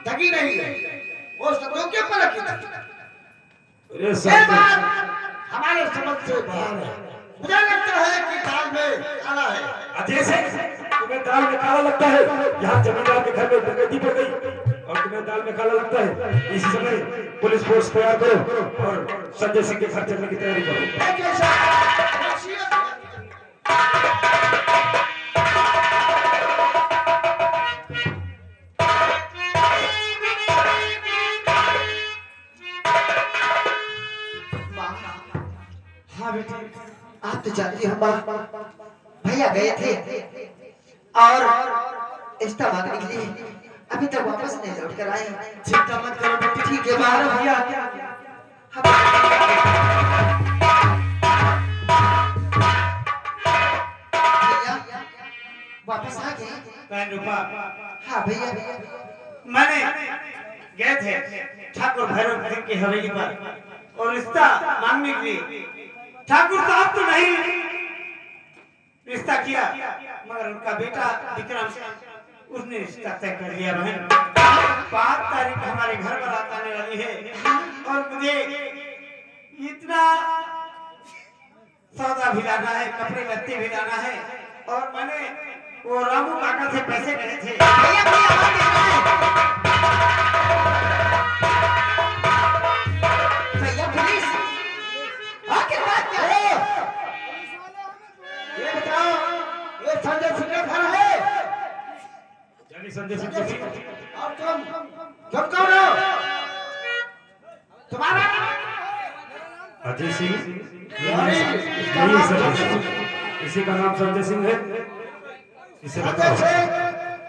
दगी नहीं है, वो शब्दों के ऊपर रखी थी। ये बात हमारे समझ से बाहर है। मुझे लगता है कि दाल में काला है। जैसे तुम्हें दाल में काला लगता है, यहाँ जमींदार के घर में डकैती पड़ गई और तुम्हें दाल में काला लगता है, इसी समय पुलिस फोर्स तैयार करो और संजय सिंह के घर चलने की तैयारी करो। हाँ बेटी, आप तो जानती हो माँ, भैया गए थे और रिश्ता मांगने के लिए अभी तक वापस नहीं लौट कर आए। चिंता मत करो बेटी, ठीक है माँ। भैया वापस आ गए। बहन रूपा, हाँ भैया, मैंने गए थे ठाकुर भैरव सिंह की हवेली पर और रिश्ता मांगने के लिए। ठाकुर साहब तो नहीं रिश्ता किया, मगर उनका बेटा विक्रम उसने रिश्ता तय कर लिया। बहन 5 तारीख हमारे घर बारात आने वाली है और मुझे इतना सौदा भी लाना है, कपड़े लत्ते भी लाना है और मैंने वो रामू काका से पैसे लिए थे। भैया पुलिस आखिर बात क्या है? ये बताओ, ये संजय सिंह का घर है? जानी संजय सिंह के सिंह और तुम कौन हो? तुम्हारा अजय सिंह, यही संजय सिंह, इसी का नाम संजय सिंह है। इसे बताओ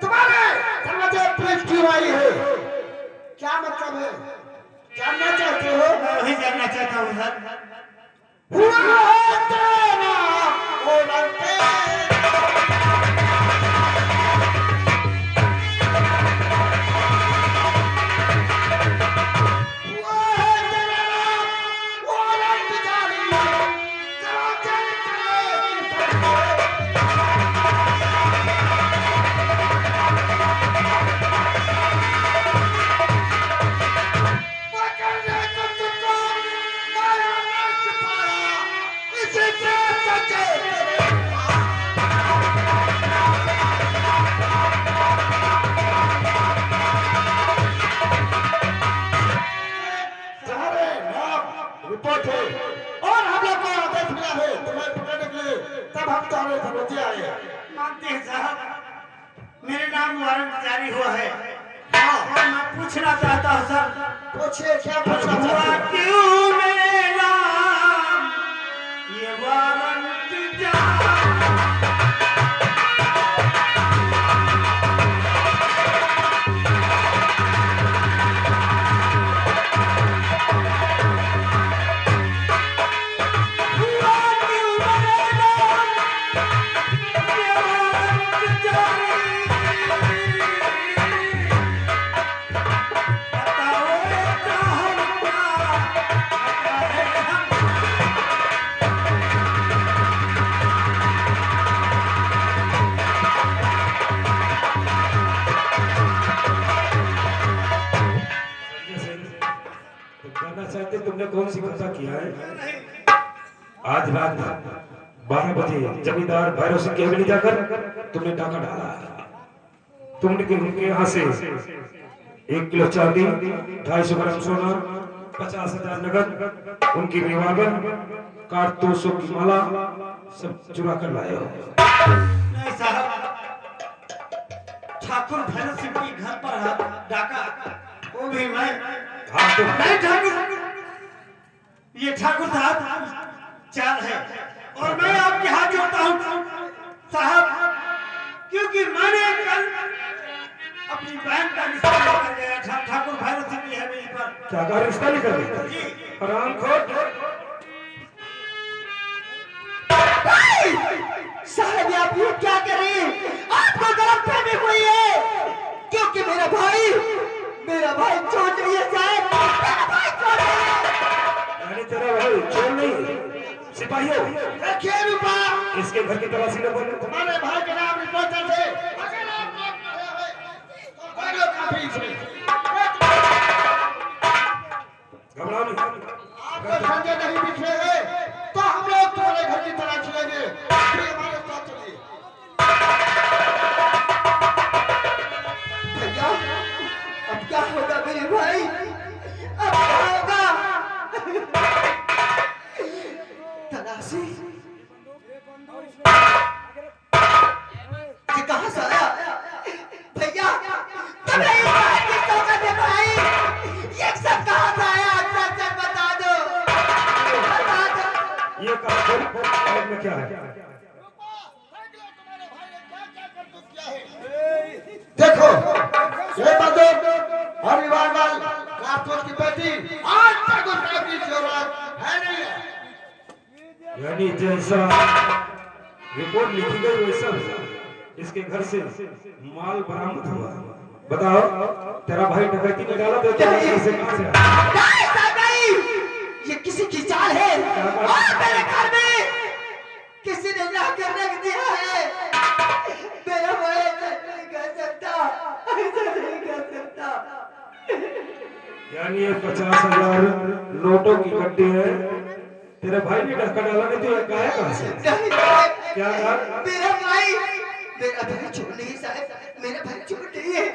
तुम्हारे दरवाजे पुलिस क्यों आई है? क्या मतलब है? जानना चाहते हो? मैं वही जानना चाहता हूँ सर। हुआ है तेरा वो लड़के। रिपोर्ट है और हम लोग को आदेश मिला है तुम्हें पकड़ने के लिए, तब हम तुम्हारे दरवाजे आए। मानते हैं साहब, मेरे नाम वारंट जारी हुआ है। हाँ, और मैं पूछना चाहता हूँ सर। पूछिए, क्या पूछना चाहते हैं? क्यों मेरे नाम ये वारंट जारी? तुमने कौन सी घटना किया है? आज रात 12 बजे जमींदार भैरव सिंह की हवेली जाकर तुमने डाका डाला। तुमने उनके यहाँ से 1 किलो चांदी, 250 ग्राम सोना, 50,000 नगद, उनकी रिवाल्वर, कारतूसों की माला सब चुरा कर लाए हो। नहीं साहब, ठाकुर भैरव सिंह के घर पर डाका, वो भी मैं। हाँ तो नहीं ठाकुर, ये ठाकुर साहब चाल है और मैं आपके हाथ जोड़ता हूँ साहब, क्योंकि मैंने कल अपनी बहन का रिश्ता लेकर गया था ठाकुर भैरव सिंह की हवेली पर। क्या कहा? रिश्ता लेकर गया? जी। हरामखोर। साहब आप ये क्या कर रहे हैं? आपको गलतफहमी हुई है, क्योंकि मेरा भाई चोट नहीं है साहब, मेरा भाई चोट नहीं है। अरे तेरा भाई चोर नहीं, सिपाहियों देखिए रूपा, इसके घर की तलाशी लो। बोलो तुम्हारे भाई के नाम रिपोर्टर थे, अगर आप लोग पढ़े हुए तो काफी इसमें क्या होगा मेरे भाई? अब क्या होगा? तलाशी ये कहाँ से आया? भैया तुम्हें इस बात की सौगंध है भाई। ये सब कहाँ से आया? सच बता दो, बता दो। ये काम में क्या है? देखो ये बंदो और विवाहवाल राजपूत की बेटी आज तक उसका भी जरूरत है नहीं है। यानी जैसा रिपोर्ट लिखी गई वैसा इसके घर से माल बरामद हुआ। बताओ तेरा भाई डकैती में डाला तो कैसे कहां से आया? नहीं साहब नहीं, ये किसी की चाल है और मेरे घर में किसी ने ला कर रख दिया है। मेरा भाई ऐसा नहीं कर सकता, ऐसा नहीं कर सकता। यानी ये 50,000 नोटों की गड्डी है। तेरे भाई ने डका डाला नहीं तो ये गाया कहां से? नहीं, क्या कहा? मेरा भाई छोड़ नहीं साहब, मेरा भाई छोड़ नहीं है।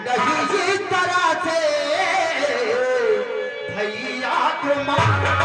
नहीं इस तरह से भैया तुम्हारा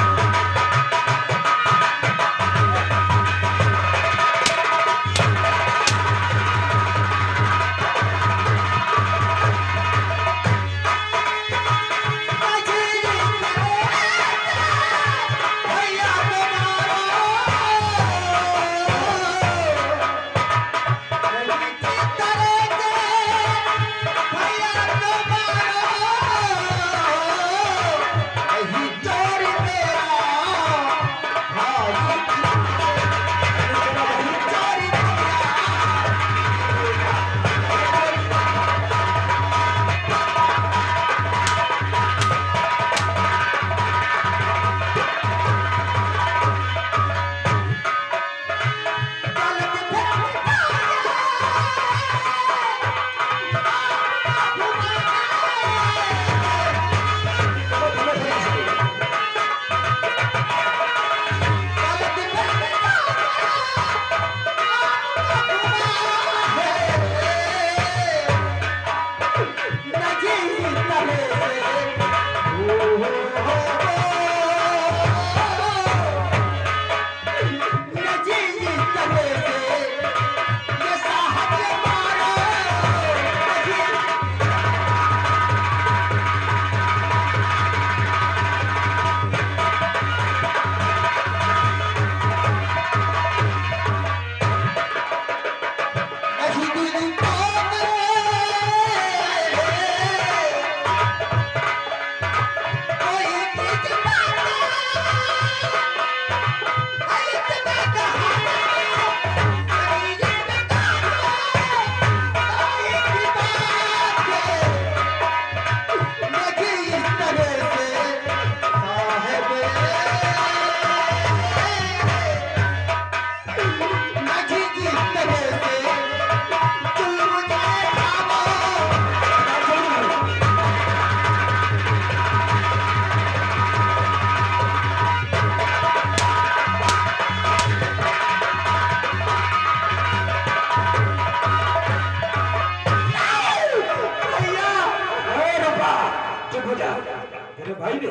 तेरे भाई ने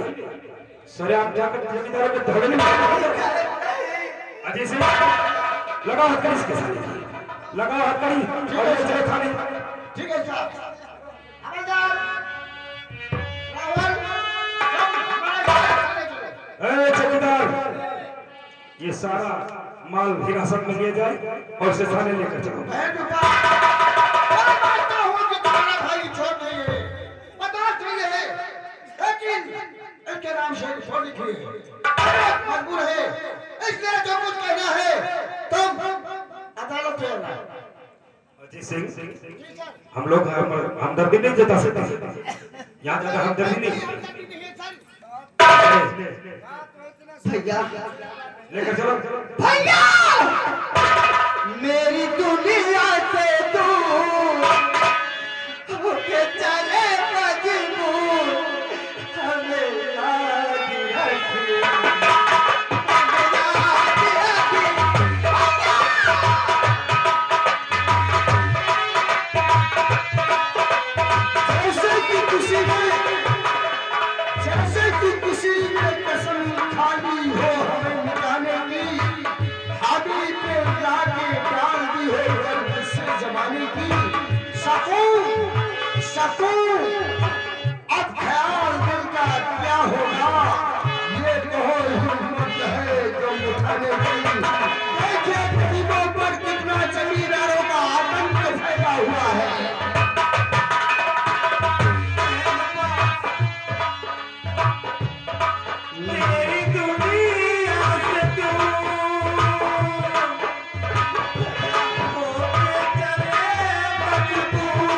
सरे आप जाकर जमींदारों के धड़े में अजय सिंह लगाओ हथकड़ी इसके साथ, लगाओ हथकड़ी और ले चले थाने। ठीक है साहब। हवलदार रावल ए चौकीदार, ये सारा माल हिरासत में लिया जाए और इसे थाने लेकर चलो। मैं मानता हूँ कि तुम्हारा भाई छोड़ नहीं है, पदार्थ नहीं है, लेकिन इनके नाम से छोड़ लिखी है, मजबूर है, इसलिए जो कुछ कहना है तुम अदालत में आना। अजय सिंह, हम लोग हमदर्दी नहीं जता सकते, यहाँ ज्यादा हमदर्दी नहीं। भैया लेकर चलो भैया, मेरी दुनिया से दूर होके चले मजबूर, हमें जैसे कि किसी ने कसम खाली हो हमें मिटाने की, हावी पे लाके डाल दी हो गर्द से जमाने की। सकूं अब ख्याल दिल का क्या होगा, ये कहो हिम्मत है जो उठाने की। देखिए गरीबों पर कितना जमींदारों का आतंक फैला हुआ है। मेरी दुनिया से तू होके चले मजबूर।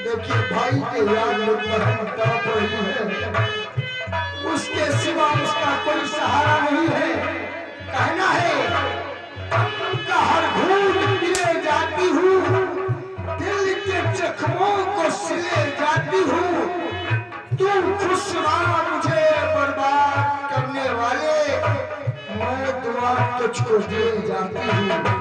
देखिए भाई के याद में बहन तड़प रही है, उसके सिवा उसका कोई सहारा नहीं है। कहना है का हर घूट पिए जाती हूँ, दिल के जख्मों को सिले जाती हूँ। तुम खुश रहो मुझे बर्बाद करने वाले, मैं दुआ तुझको दे जाती हूँ।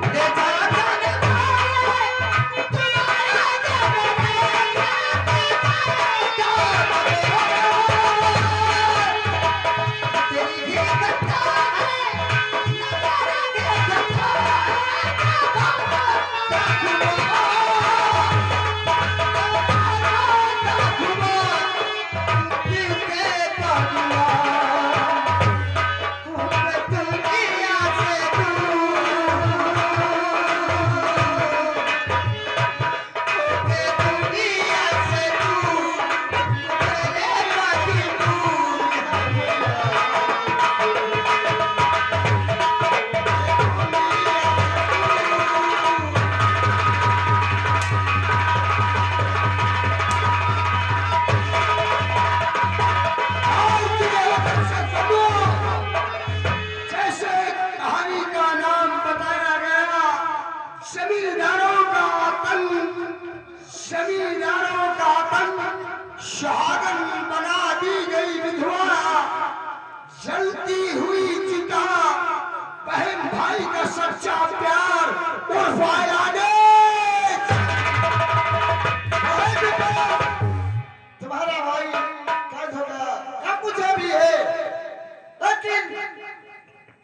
जमींदारों का आतंक शहादन बना दी गई विधवा, जलती हुई चिता बहन भाई का सच्चा प्यार उर्फ आयाने। तुम्हारा भाई कैद हो गया, अब मुझे भी है, लेकिन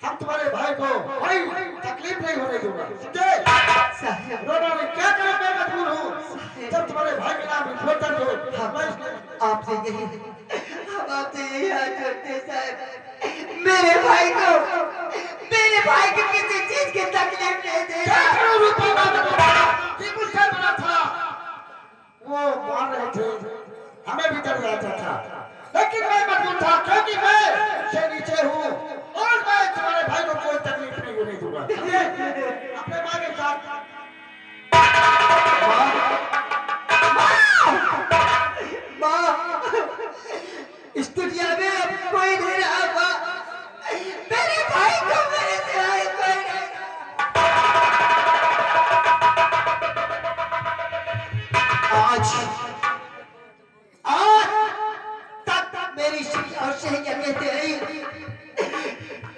हम तुम्हारे भाई को कोई तकलीफ नहीं होने दूंगा। साहब रोना में क्या करें, मैं मजबूर हूँ। जब तुम्हारे भाई के नाम रिपोर्टर हो, आपसे यही हम आपसे यही हाथ जोड़ते साहब, मेरे भाई को किसी चीज की तकलीफ नहीं देना। बना था वो मार रहे थे, हमें भी डर आता था, लेकिन मैं मजबूर था क्योंकि मैं से नीचे हूँ और मैं तुम्हारे भाई को कोई तकलीफ नहीं होने दूंगा। अपने माँ के साथ स्टूडियो में अब कोई नहीं रहा माँ, मेरे भाई को मेरे सिवाय कोई नहीं। आज तक मेरी श्री और शहैया कहते रही,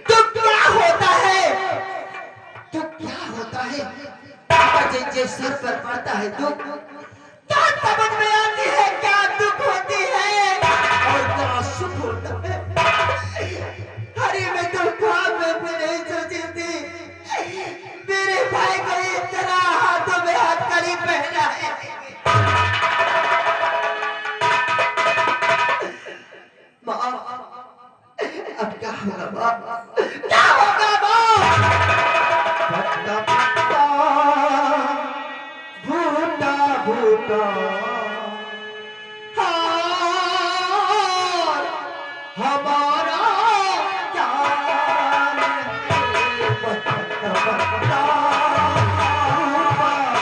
दुख क्या होता है, दुख क्या होता है, जिनके सर पर पड़ता है दुख, क्या समझ में आती है क्या दुख होती है और क्या सुख होता है। अरे मैं तो ख्वाब में भी नहीं सोची थी मेरे भाई को इस तरह हाथों में हथकड़ी पहना है। माँ अब क्या होगा माँ, क्या होगा माँ। भूटा हमारा जान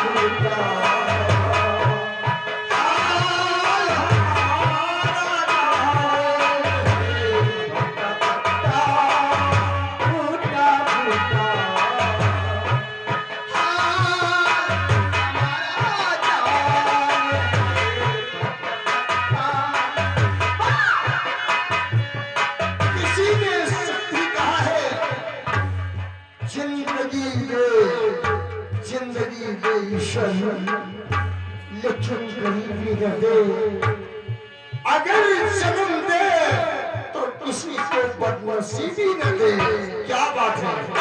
भूटा अगर जन्म दे तो किसी को बदनसीबी न दे। क्या बात है?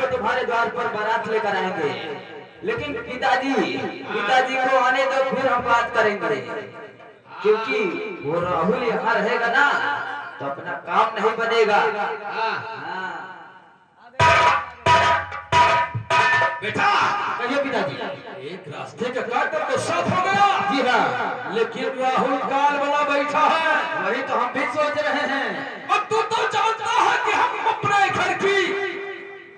तुम्हारे द्वार पर बारात लेकर आएंगे, लेकिन पिताजी को आने दो, फिर हम बात करेंगे। क्योंकि वो राहुल यहाँ रहेगा ना तो अपना काम नहीं बनेगा। बेटा कहिए पिताजी। एक रास्ते का काटकर तो साफ हो गया। जी हाँ, लेकिन राहुल काल बना बैठा है। वही तो हम भी सोच रहे हैं। और तू तो जानता है कि हम अपने घर की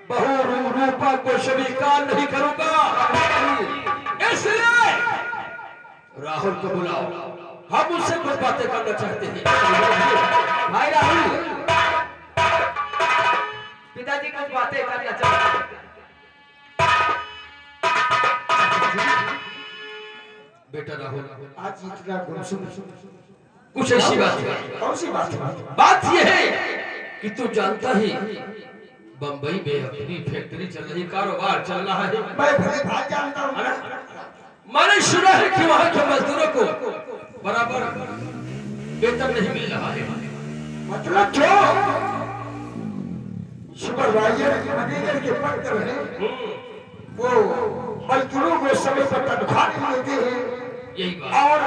बहू रूपा को स्वीकार नहीं करूंगा। इसलिए राहुल को बुलाओ, हम उससे कुछ बातें करना चाहते हैं। भाई राहुल, पिताजी कुछ बातें करना चाहते हैं। बेटा राहुल, आज इतना गुमसुम कुछ ऐसी बात है। कौन सी बात है? बात यह है कि तू जानता ही बंबई में अपनी फैक्ट्री चल रही, कारोबार चल रहा है। मैं भले भाग जानता हूँ। मैंने सुना है कि वहाँ के मजदूरों को बराबर वेतन नहीं मिल रहा है। मतलब क्यों? सुपरवाइजर मैनेजर के पद पर है, वो मजदूरों को समय पर तनख्वाह नहीं देते हैं यही बात और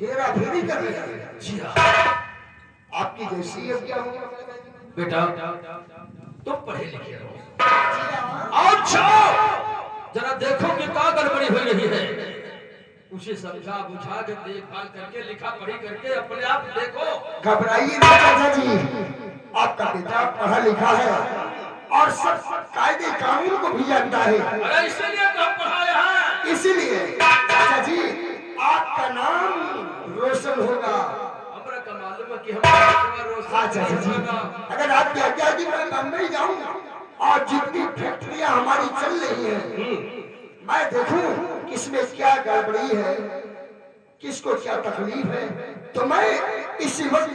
हेरा फेरी कर रहे हैं। जी हाँ आपकी जैसी है क्या? बेटा तुम पढ़े लिखे हो और जाओ जरा देखो कि क्या गड़बड़ी हो रही है। उसे समझा बुझा के देखभाल करके लिखा पढ़ी करके अपने आप देखो। घबराइए नहीं चाचा जी, आपका बेटा पढ़ा लिखा है और सब कायदे कानून को भी जानता है। अरे इसलिए तो हम पढ़ाए हैं। इसीलिए चाचा जी आपका नाम रोशन होगा। हमरा का मालूम है कि हम रोशन हाँ चाचा जी, अगर आपकी आज्ञा की मैं बम्बई जाऊँ और जितनी फैक्ट्रियां हमारी चल रही हैं मैं देखूं किसमें क्या गड़बड़ी है, किसको क्या तकलीफ है, तो मैं इसी वक्त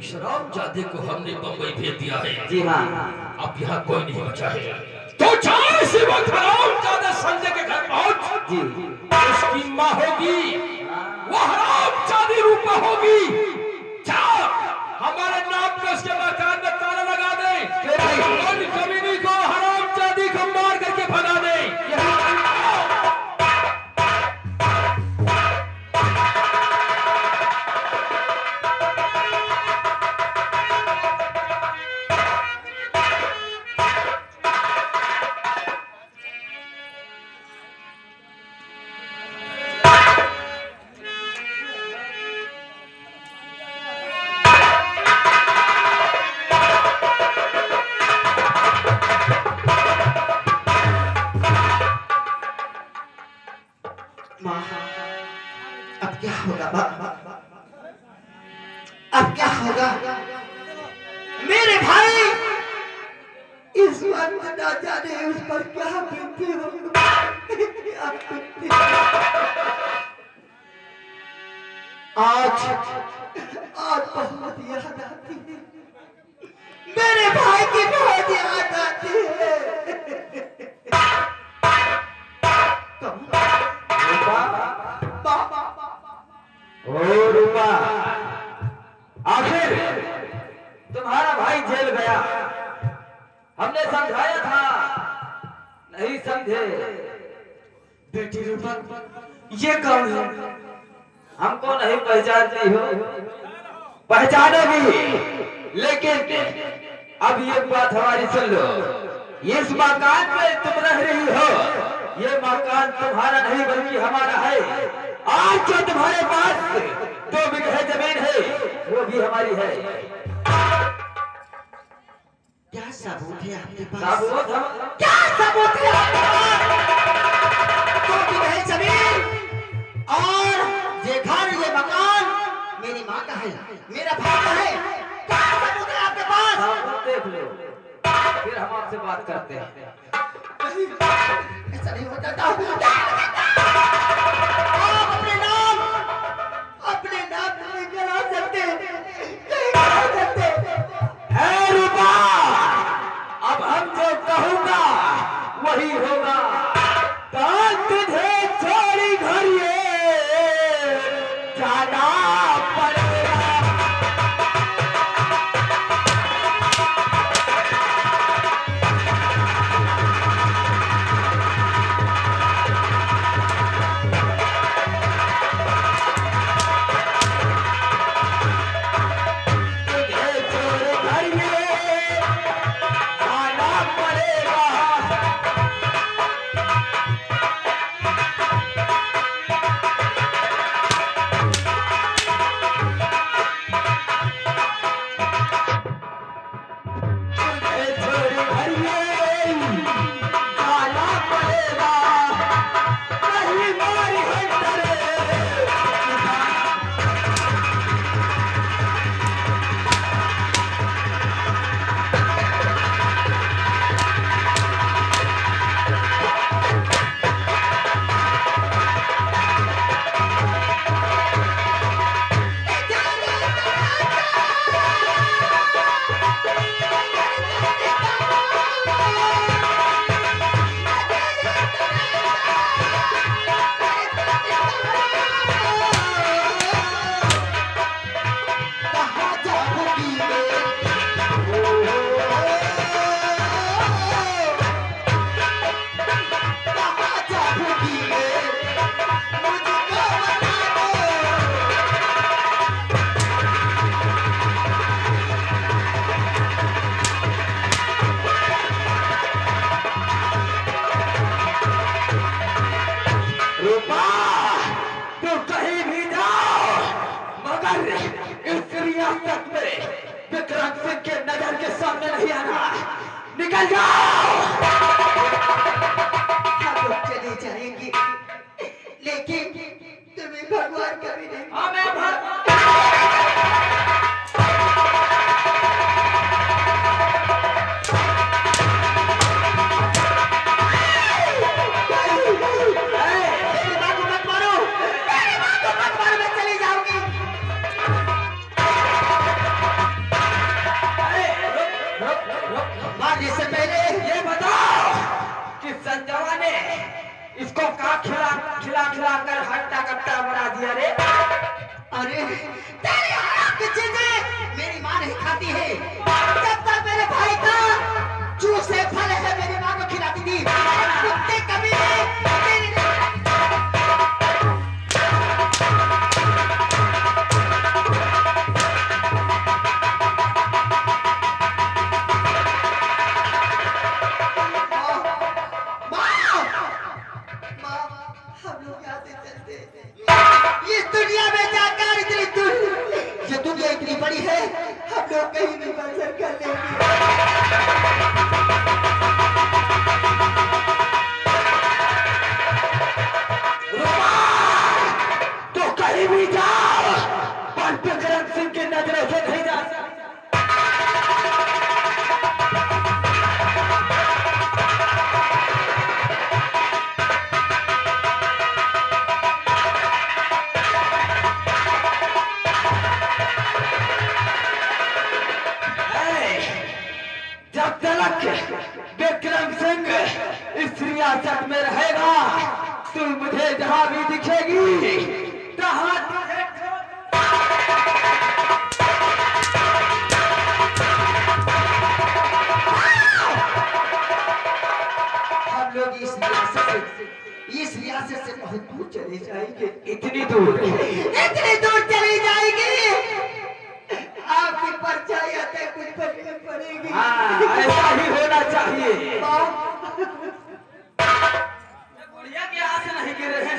शराब जादे को हमने बंबई भेज दिया है। जी हाँ, अब यहाँ कोई नहीं बचा है। तो जाओ इसी वक्त हराम जादे संजय के घर पहुंच। जी उसकी माँ होगी, वो हराम जादी रूपा होगी। जाओ हमारे नाम पे उसके मकान में ताला लगा दे और कमीनी को हराम जादी को मार करके भगा दे। अब क्या होगा अब क्या होगा मेरे भाई? इस बार ना जाने उस पर क्या बीतती होगा, क्या बीतती। आज बहुत याद आती है, मेरे भाई की बहुत याद आती है। ओ रूपा, आखिर तुम्हारा भाई जेल गया, हमने समझाया था, नहीं समझे। बेटी रूपा, ये कौन है? हमको नहीं पहचानती हो? पहचानोगी, लेकिन अब ये बात हमारी सुन लो। इस मकान में तुम रह रही हो, ये मकान तुम्हारा नहीं बल्कि हमारा है। आज जो तुम्हारे पास 2 बीघे जमीन है, वो भी हमारी है। क्या सबूत है आपके पास? सबूत हम क्या सबूत है आपके पास? 2 बीघे जमीन और ये घर, ये मकान मेरी माँ का है, मेरा भाई का है। क्या सबूत है आपके पास? सबूत देख लो, फिर हम आपसे बात करते हैं। ऐसा नहीं हो सकता। आप अपने नाम नहीं करा सकते, नहीं करा सकते। है रूपा, अब हम जो कहूँगा वही होगा। तो तुझे छोड़ी घर ये जाना पड़ेगा। रूपा, तू कहीं भी जाओ, मगर इस रियासत में विक्रम सिंह के नजर के सामने नहीं आना। निकल जाओ। हम लोग चले जाएंगे, लेकिन तुम्हें भगवान कभी नहीं। हमें भगवान मारने से पहले ये बताओ कि संजवा ने इसको का खिला खिला खिला कर हट्टा कट्टा बना दिया रे। अरे तेरी हराम की चीजें मेरी माँ नहीं खाती है। जब तक मेरे भाई का जूसे फल है मेरी माँ को खिलाती थी। कुत्ते कभी मेरी हम लोग यहाँ से चलते इस दुनिया में जाकर ये दुनिया इतनी बड़ी है, हम लोग कहीं भी बसर कर लेंगे। तो कहीं भी जाओ, पर विक्रम सिंह की नजरों से नहीं जा सकते। जब तक विक्रम सिंह इस रियासत में रहेगा, तू मुझे जहां भी दिखेगी तहां तुझे दूर? इतनी दूर चली जाएगी, आपकी परछाई आते कुछ पकड़ पड़ेगी। हाँ, ऐसा ही होना चाहिए। बढ़िया के आस नहीं गिरे हैं।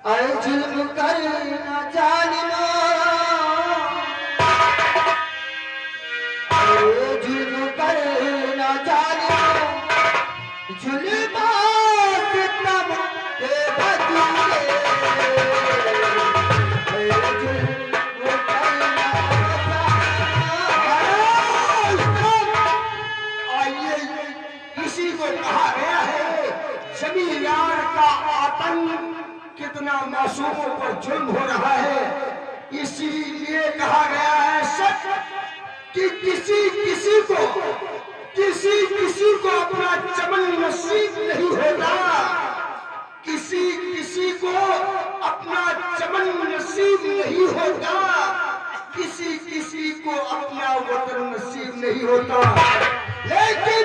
अरे जुल्म करना जालिमा, अरे जुल्म करना जालिमा, जुल्म सितम के बदले, अरे जुल्म करना आइए, किसी को कहा गया है जमींदार का आतंक कितना मासूमों पर जुल्म हो रहा है, इसीलिए कहा गया है सच कि किसी को अपना चमन नसीब नहीं होता, किसी को अपना चमन नसीब नहीं होता, किसी को अपना वतन नसीब नहीं होता। लेकिन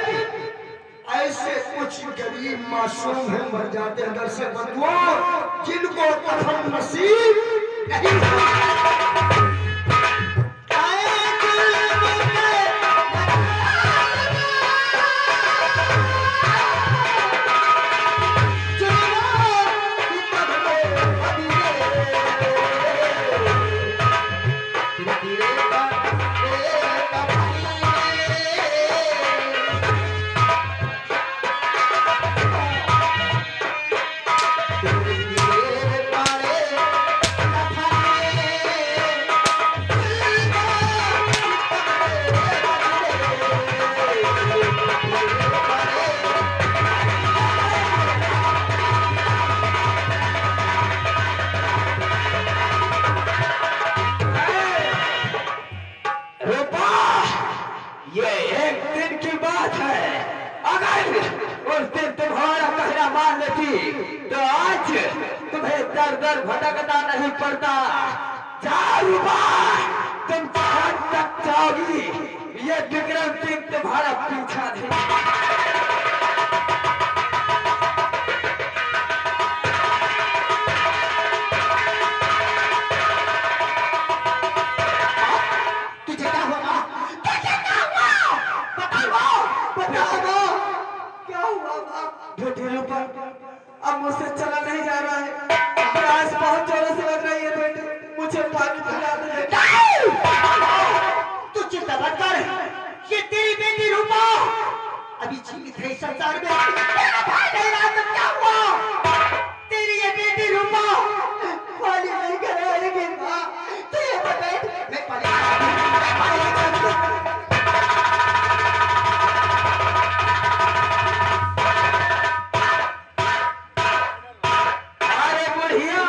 ऐसे कुछ गरीब मासूम हैं मर जाते हैं अंदर से बदुओं, जिनको कफन नसीब नहीं होता। ये एक दिन की बात है, अगर उस दिन तुम्हारा कहना मान लेती तो आज तुम्हें दर दर भटकना नहीं पड़ता। जाओ तुम कहां तक जाओगी, ये विक्रम सिंह तुम्हारा पीछा नहीं। तुझे क्या हुआ माँ? तुझे क्या हुआ? बताओ माँ, क्या हुआ माँ? बेटी रूपा अब मुझसे चला नहीं जा रहा है, प्यास बहुत जोरों से लग रही है बेटी, मुझे पानी पिला दे। तू चिंता मत कर, ये तेरी बेटी रूपा अभी जीवित है इस संसार में। मेरा भाई नहीं रहा तो क्या हुआ? तेरी ये बेटी रूपा पानी नहीं कर आएगी माँ। तू ये मत बैठ, मैं पानी अरे बुढ़िया,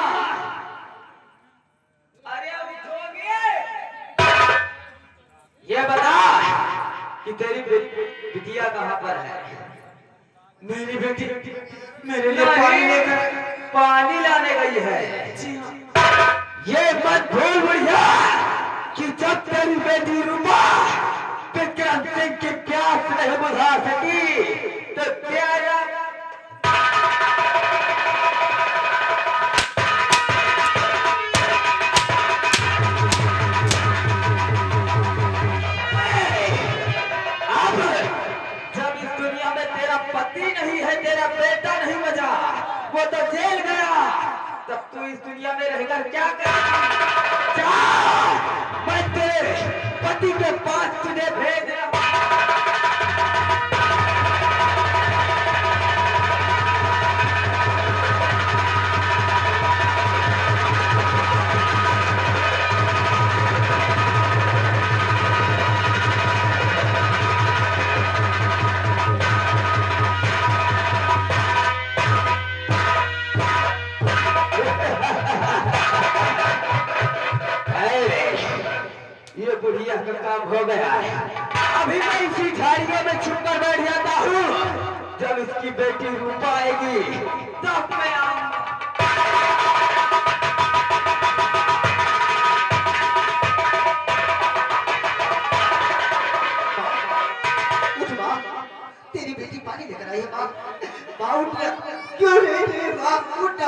अरे अब उठोगे? ये बता कि तेरी बिटिया कहाँ पर है? मेरी बेटी मेरे लिए पानी लेकर पानी लाने गई है। जी हाँ। ये मत भूल बुढ़िया कि जब तेरी बेटी रूपा विक्रम सिंह की प्यास नहीं बुझा सकी तो तेरा अब जब इस दुनिया में तेरा पति नहीं है, तेरा बेटा नहीं बचा, वो तो जेल गया, तब तू इस दुनिया में रहकर क्या करेगा? जा, मैं तेरे पति के पास तुझे भेज रहा हूं। ये बुढ़िया का काम हो गया है। अभी मैं इसी झाड़ियों में छुप कर बैठ जाता हूँ, जब इसकी बेटी रूपा आएगी तब मैं आऊंगा। उठ माँ, तेरी बेटी पानी लेकर आई है माँ। माँ उठ, क्यों नहीं रही माँ? उठ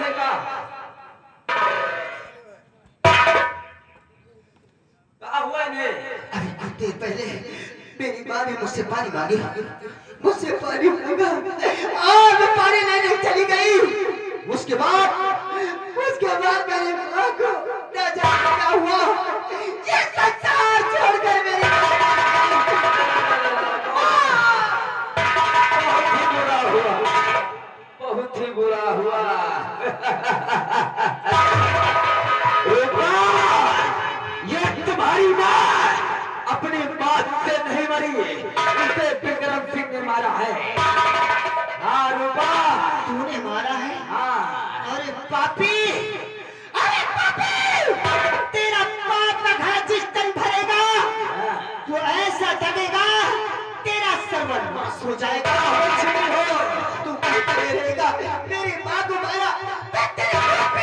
रहेगा। क्या हुआ इन्हें? अभी कुछ देर पहले मेरी माँ ने मुझसे पानी मांगी, मुझसे पानी मांगा और मैं पानी लेने चली गई। उसके बाद मेरी माँ को न जाने क्या हुआ, ये संसार छोड़कर मेरी बहुत ही बुरा हुआ। ये तुम्हारी माँ अपनी बात से नहीं मरी, इसे विक्रम सिंह ने मारा है। हाँ रूपा, तूने मारा है? हाँ। अरे पापी, अरे पापी, तेरा पाप का घड़ा जिस दिन भरेगा वो ऐसा दबेगा तेरा सर्वनाश हो जाएगा। कुछ नहीं हो, तू कहते रहेगा मेरी माँ को मारा, मैं तेरे पाप पे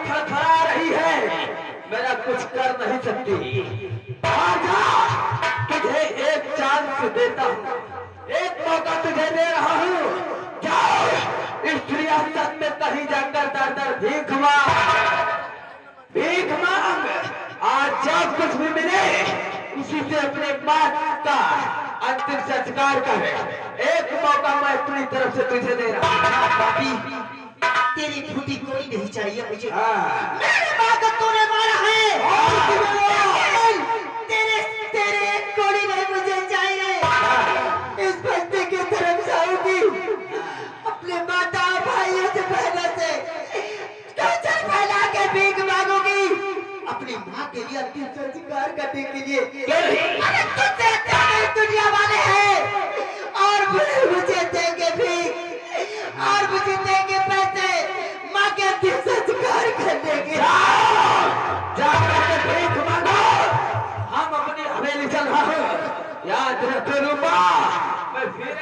फड़फड़ा रही है, मेरा कुछ कर नहीं सकती। आजा, तुझे एक चांस देता हूँ, एक मौका तुझे दे रहा हूँ। जाओ इस रियासत में कहीं जाकर दर दर भीख मांग। आज जब कुछ भी मिले उसी से अपने माँ का अंतिम संस्कार कर। एक मौका मैं अपनी तरफ से तुझे दे रहा हूँ। तेरी फूटी कोई नहीं चाहिए मुझे। मेरी माँ को तूने मारा है, तेरे एक कोड़ी नहीं मुझे चाहिए। इस बस्ती की तरफ जाऊंगी, अपने माता भाइयों से बहनों से कचर फैला के भीख मांगूंगी अपनी माँ के लिए अंतिम संस्कार करने के लिए। अरे तुझे दुनिया वाले हैं और मुझे देंगे भीख और मुझे देंगे पैसे माँ के अंतिम संस्कार करने के। जाकर भीख मांगो, हम अपनी हवेली चल रहा हूँ। याद रखो रूपा, मैं फिर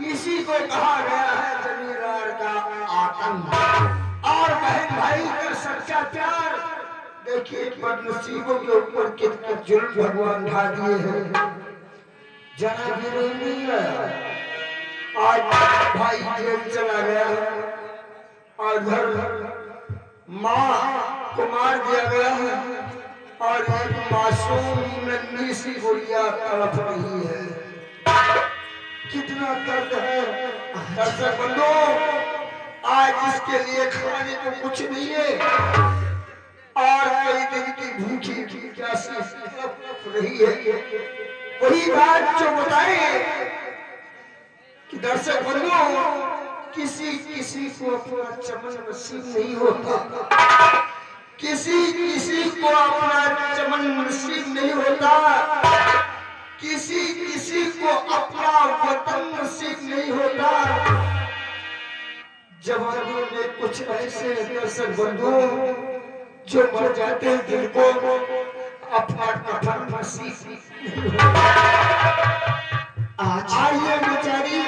इसी को कहा गया है जमींदार का आतंक और बहन भाई का सच्चा प्यार। देखिए बदनसीबों के ऊपर कितने जुल्म भगवान ढा दिए हैं। जरा गिरे नहीं है, आज भाई जेल चला गया और घर माँ को मार दिया गया है और एक मासूम नन्ही सी गुड़िया तड़प रही है। कितना दर्द है दर्शक बंधु, आज इसके लिए खाने को कुछ नहीं है और कई दिन की भूखी की प्यासी तड़प रही है। वही बात जो बताए कि दर्शक बंधु, किसी को अपना चमन नसीब नहीं होता, किसी को अपना चमन नसीब नहीं होता, किसी को अपना वतन नसीब नहीं होता। जवानी में कुछ ऐसे दर्शक बंधु जो मर जाते हैं, जिनको अपना वतन नसीब नहीं होता। आज ये बेचारी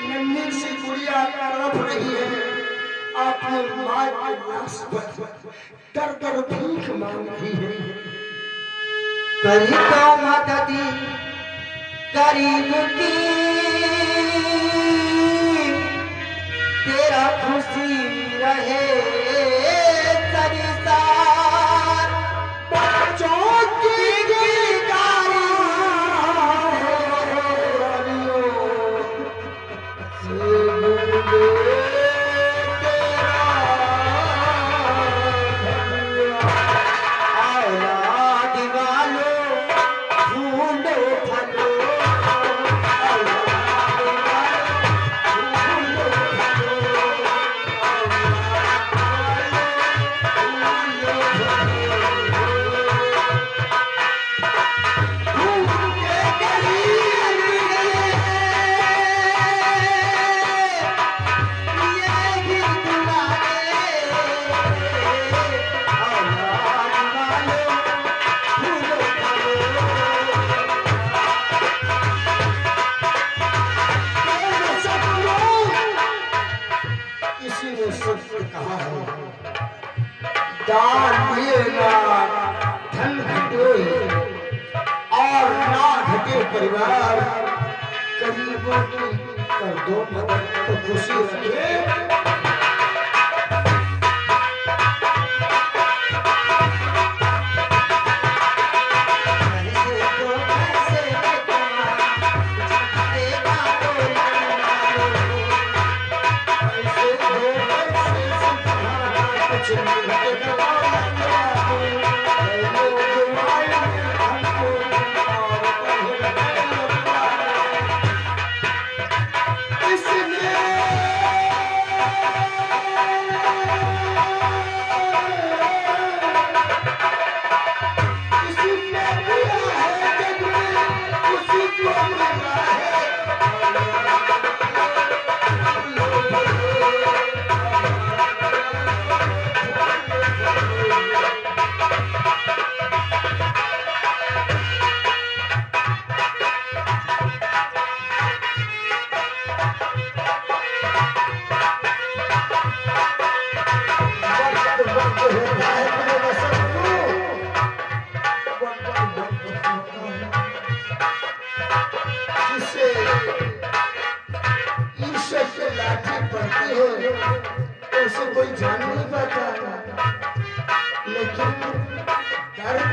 नन्ही सी गुड़िया तड़प रही है, आपने माँ की लाश पर दर दर भीख मांग रही है। करी तो मददी गरीब की, तेरा खुशी रहे संसार। बच्चों की गारी परिवार गरीबों की कर दो मदद तो खुशी रखे। कोई जान नहीं पाता, लेकिन दर्द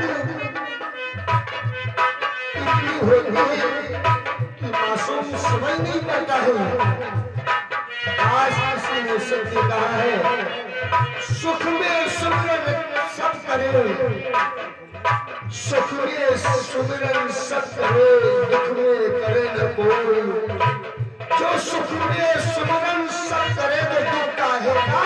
इतनी होती है कि मासूम समझ नहीं पाता है। आज किसी ने सत्य कहा है, सुख में सुमिरन सब करे, सुख में सुमिरन सब करे, दुख में करे न कोई। जो सुख में सुमिरन सब करे तो दुख काहेगा।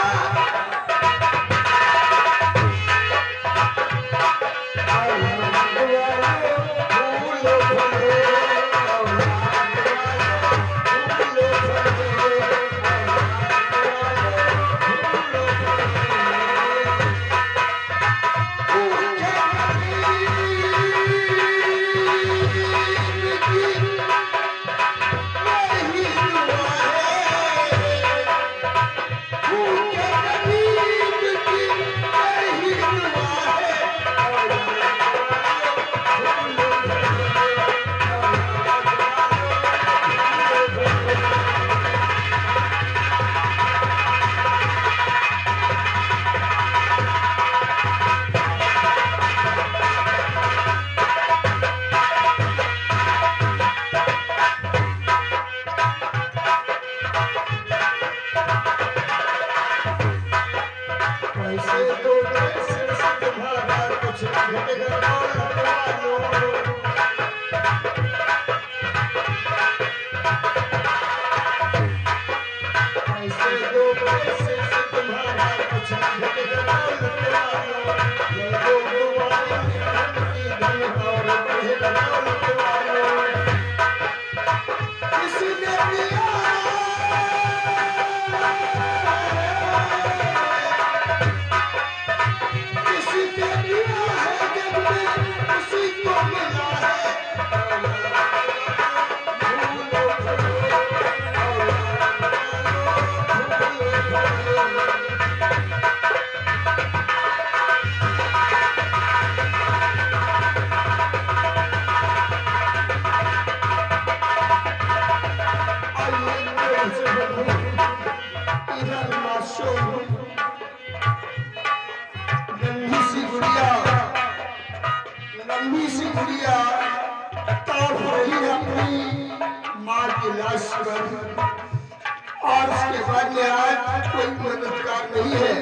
और उसके बाद में आज कोई मददगार नहीं है।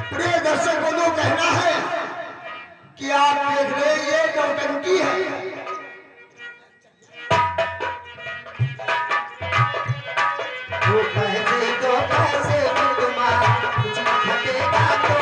प्रिय दर्शक बंधु, कहना है कि आप देख रहे ये नौटंकी है। वो कहते तो कैसे तुम्हारा कुछ घटेगा तो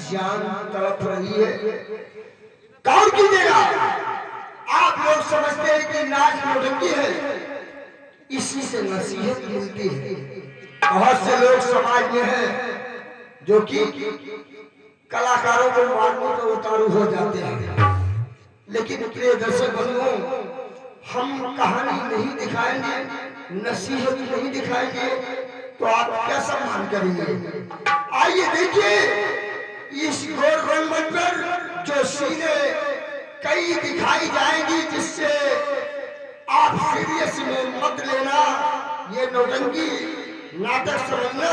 जान तड़प रही है। गौर कीजिएगा। आप लोग समझते हैं कि नाच नौटंकी है, इसी से नसीहत मिलती है। बहुत से लोग समाज में हैं जो कि कलाकारों को मारने पर उतारू हो जाते हैं। लेकिन प्रिय दर्शक बंधुओं, हम कहानी नहीं दिखाएंगे, नसीहत नहीं दिखाएंगे, तो आप क्या सम्मान करेंगे? आइए देखिए इस घोर रंगमंच पर जो सीने कई दिखाई जाएंगी, जिससे आप सीरियस में मत लेना, ये नौटंकी नाटक समझना।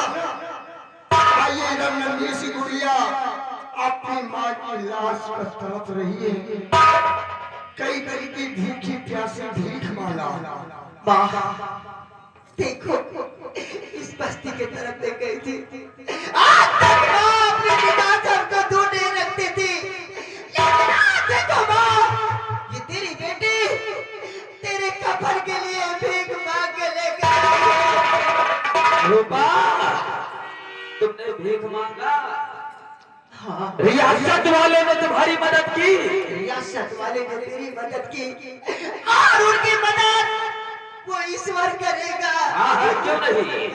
आइए इधर नन्ही सी गुड़िया अपनी माँ की लाश पर तड़प रही है, कई तरह की भूखी प्यासी भीख मांगा। वाह, देखो इस बस्ती के तरफ देख गई थी। आज तक माँ अपने पिता से हमको दूर नहीं रखती थी, लेकिन आज देखो माँ, ये तेरी बेटी तेरे कफन के लिए भीख मांग के लेकर आई। रूपा, तुमने भीख मांगा? हाँ, रियासत वाले ने तुम्हारी मदद की? रियासत वाले ने तेरी मदद की और उनकी मदद वो ईश्वर करेगा। हाँ, क्यों नहीं?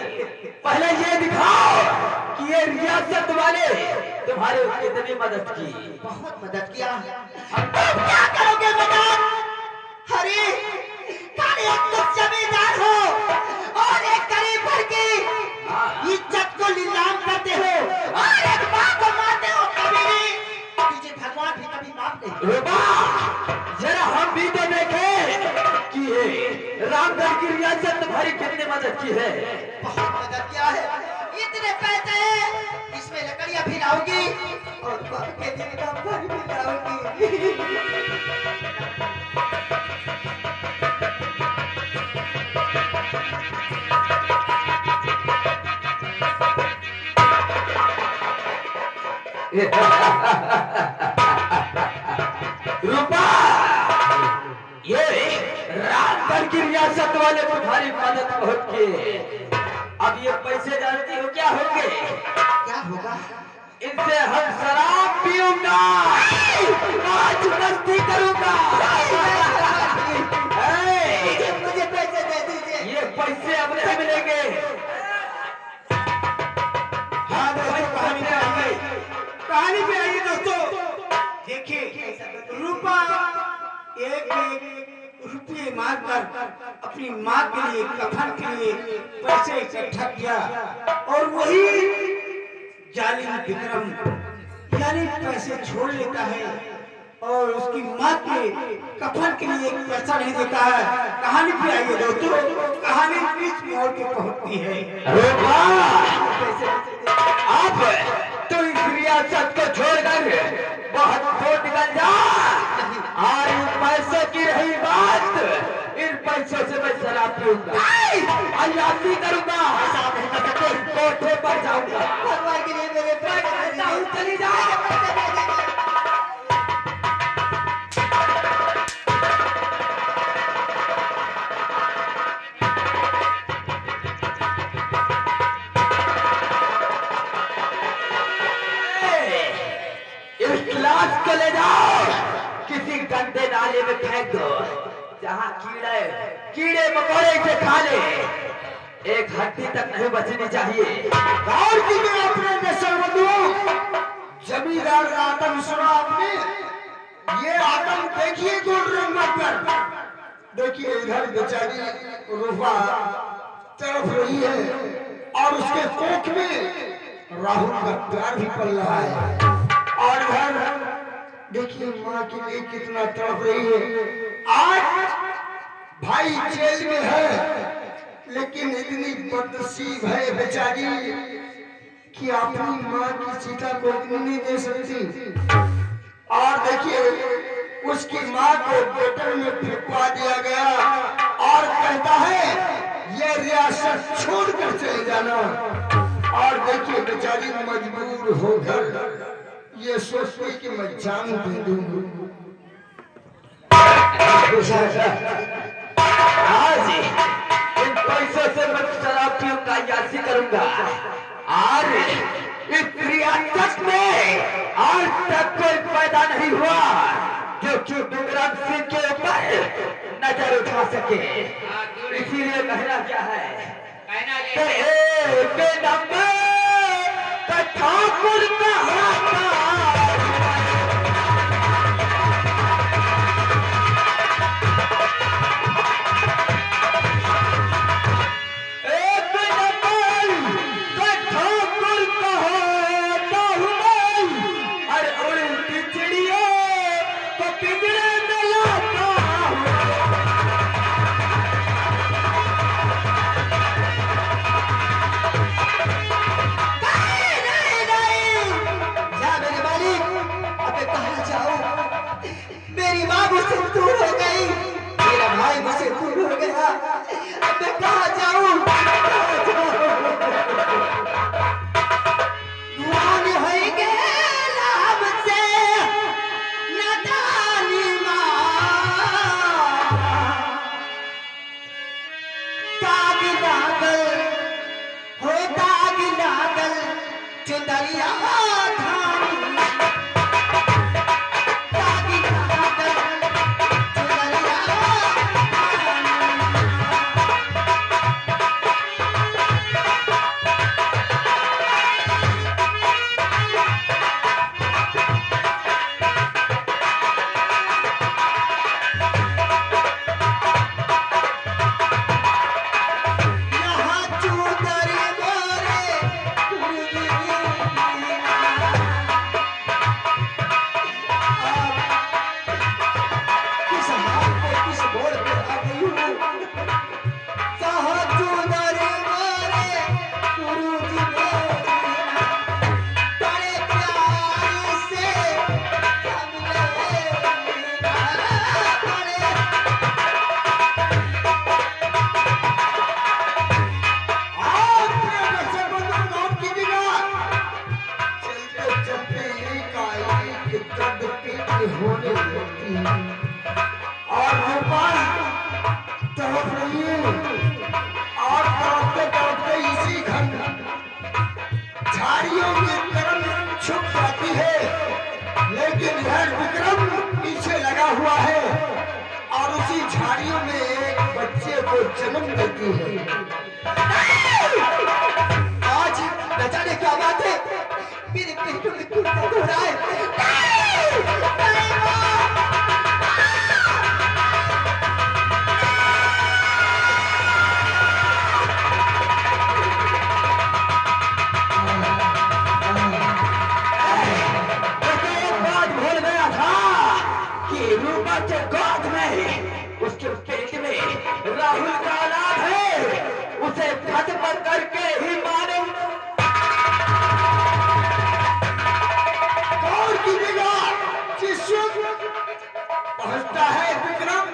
पहले ये दिखाओ कि ये रियासत वाले तुम्हारे कितनी मदद की। बहुत मदद किया। अब तुम क्या करोगे मदद? अरे खाली एक तुम जमींदार हो और एक गरीब घर की इज्जत को नीलाम करते हो और एक माँ को मारते हो। कभी नहीं, तुझे भगवान भी कभी माफ नहीं। रूपा, जरा हम भी तो देखें कि ये रामगढ़ की रियासत तुम्हारी कितनी मदद की है। बहुत मदद किया है। इतने पैसे हैं, इसमें लकड़ियां भी लाऊंगी और बाकी दिन का फल भी लाऊंगी। रूपा, ये रामगढ़ की रियासत वाले तुम्हारी मदद बहुत किए। अब ये पैसे जानती हो क्या होंगे? क्या होगा? इनसे हम शराब पीऊंगा, नाच मस्ती करूंगा। मुझे पैसे दे दीजिए। ये पैसे अब नहीं मिलेंगे। हाँ दोस्तों, कहानी पे आइए, कहानी पे आइए दोस्तों। देखिए रूपा एक एक रुपये मांगकर अपनी माँ के लिए, कफन के लिए पैसे इकट्ठा किया और वही जालिम विक्रम यानी पैसे छोड़ लेता है और उसकी माँ के कफन के लिए एक पैसा नहीं देता है। कहानी पे आइए दोस्तों, कहानी बीच मोड़ के पहुंचती है। अब तो इस रियासत को छोड़कर बहुत दूर निकल जा और इन पैसों की रही बात, इन पैसों से मैं शराब पीऊंगा, अयाशी करूंगा, कोठे पर जाऊंगा। भगवान के लिए मेरे पैसे दे दीजिए। चली जाए। पैसे दे दीजिए। इस लाश को ले जाओ, किसी गंदे नाले में फेंक दो, जहाँ कीड़े मकोड़े इसे खा ले, एक हड्डी तक नहीं बचनी चाहिए। गौर कीजिए अपने दर्शक बंधुओं, जमींदार का आतंक सुना आपने? ये आतंक देखिए गोल रंगमंच पर। देखिए इधर बेचारी रूपा तड़प रही है और उसके कोख में राहुल का प्यार भी पल रहा है। और इधर देखिए माँ के लिए कितना तड़प रही है। आज भाई जेल में है, लेकिन इतनी बदनसीब है बेचारी कि अपनी माँ की चिता को नहीं दे सकती। और देखिए उसकी माँ को गटर में फेंकवा दिया गया और कहता है ये रियासत छोड़कर चले जाना। और देखिए बेचारी मजबूर होकर ये सोचती कि मैं जान दे दूंगी। आज इन पैसों से मैं शराब पीऊंगा, यासी करूंगा और इस रियासत में आज तक कोई पैदा नहीं हुआ जो विक्रम सिंह के ऊपर नजर उठा सके। इसीलिए कहना क्या है कि एक नंबर का ठाकुर का हाथा मेरी माँ मुझसे दूर हो गई, मेरा भाई मुझसे दूर हो गया, अब मैं कहाँ जाऊँ? भूल होई गेला हमसे नादानी माँ, दाग लागल हो दाग लागल चुनरिया धानी। होने लगती है और रूपा तड़प रही है और तड़पते तड़पते इसी घन झाड़ियों की तरफ छुप जाती है, लेकिन यह विक्रम पीछे लगा हुआ है और उसी झाड़ियों में एक बच्चे को जन्म देती है। आज न जाने क्या बात है, मेरे पेटों में खून दर्द हो रहा है। उसके पेट में राहुल का औलाद है, उसे खत्म करके ही मारे। कौन गिरेगा जिस पहुंचता है विक्रम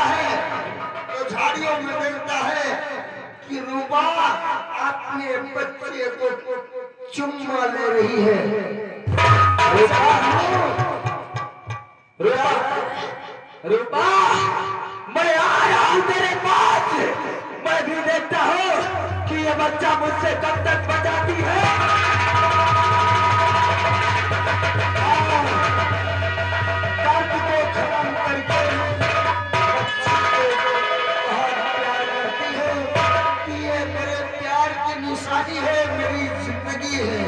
है तो झाड़ियों में देखता है कि रूपा अपने बच्चे को चुम्मा ले रही है। रूपा, रूपा, मैं आया हूँ तेरे पास। मैं भी देखता हूँ कि ये बच्चा मुझसे कब तक बचाती है। दर्द को खत्म करके बच्चे को बहुत प्यार करती है कि ये मेरे प्यार की निशानी है, मेरी जिंदगी है।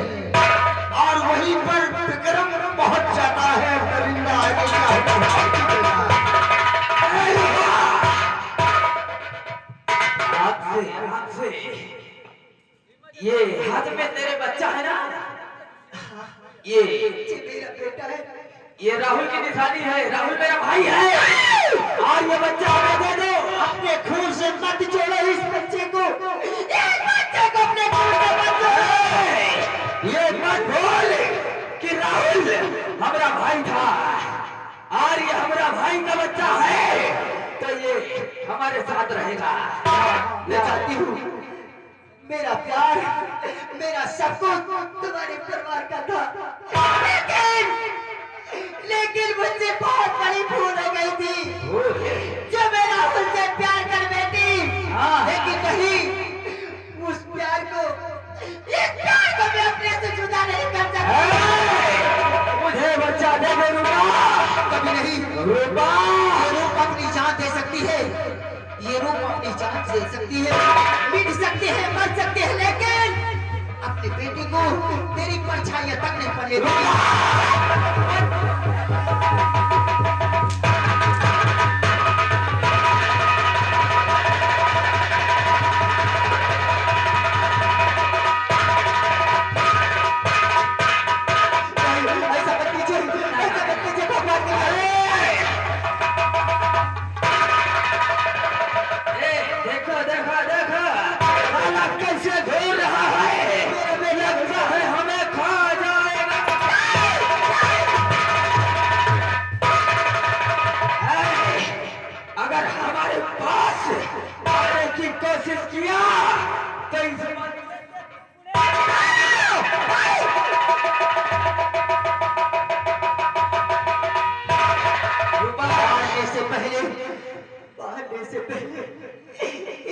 और वहीं पर विक्रम पहुंच जाता है। परिंदा आगे क्या होता है। ये हाथ में तेरे बच्चा है ना, ये मेरा बेटा है, ये राहुल की निशानी है। राहुल मेरा भाई है और ये बच्चा हमें दे दो। अपने खून से मत जोड़ो इस बच्चे को, इस बच्चे को अपने खून से मत जोड़ो। ये मत बोल कि राहुल हमारा भाई था और ये हमारा भाई का बच्चा है, तो ये हमारे साथ रहेगा। मैं चाहती हूँ मेरा प्यार, मेरा सब कुछ तुम्हारे परिवार का था, लेकिन मुझसे बहुत बड़ी भूल हो गई थी जो मैं राहुल से प्यार कर बैठी। लेकिन नहीं, उस प्यार को, इस प्यार को मैं अपने से जुदा नहीं कर सकती। रूपा ये रूप अपनी जान दे सकती है, ये रूप अपनी जान दे सकती है, मिट सकती है, मर सकती है, लेकिन अपने बेटी को तेरी परछाइयां तक नहीं पड़ने दूंगी। ऐसा मत कीजिए, ऐसा मत कीजिए भगवान की कसम। देखो देखो देखो साला कैसे घूर रहा है, लगता है हमें खा जाएगा। अगर हमारे पास आने की कोशिश किया तो इसे बाहरने से पहले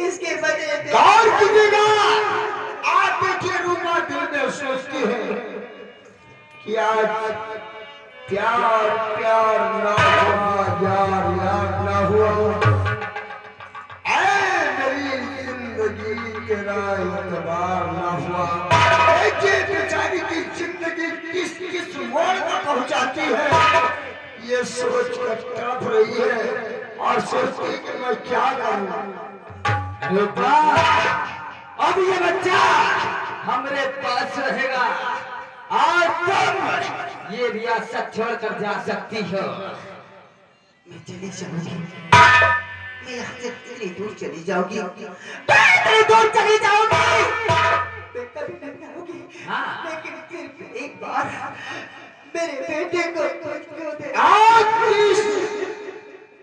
इसके बदले में कौन कीजिएगा? आप देखिए रूपा दिल में सोचती है कि आज प्यार प्यार ना हुआ, यार यार ना हुआ, ऐ मेरी जिंदगी तेरा इतबार ना हुआ। देखिए बेचारी की जिंदगी किस किस मोड़ पर पहुंचाती है, ये सोच कर तड़प रही है और सोचती है कि मैं क्या करूं। रूपा अब ये बच्चा हमरे पास रहेगा और तुम ये रियासत छोड़कर जा सकती हो। मैं चली जाऊंगी, मैं यहाँ से इतनी दूर चली जाऊंगी, मैं इतनी दूर चली जाऊंगी, मैं कभी नहीं आऊंगी। हाँ। लेकिन फिर भी एक बार मेरे बेटे को मुझको दे। आज इस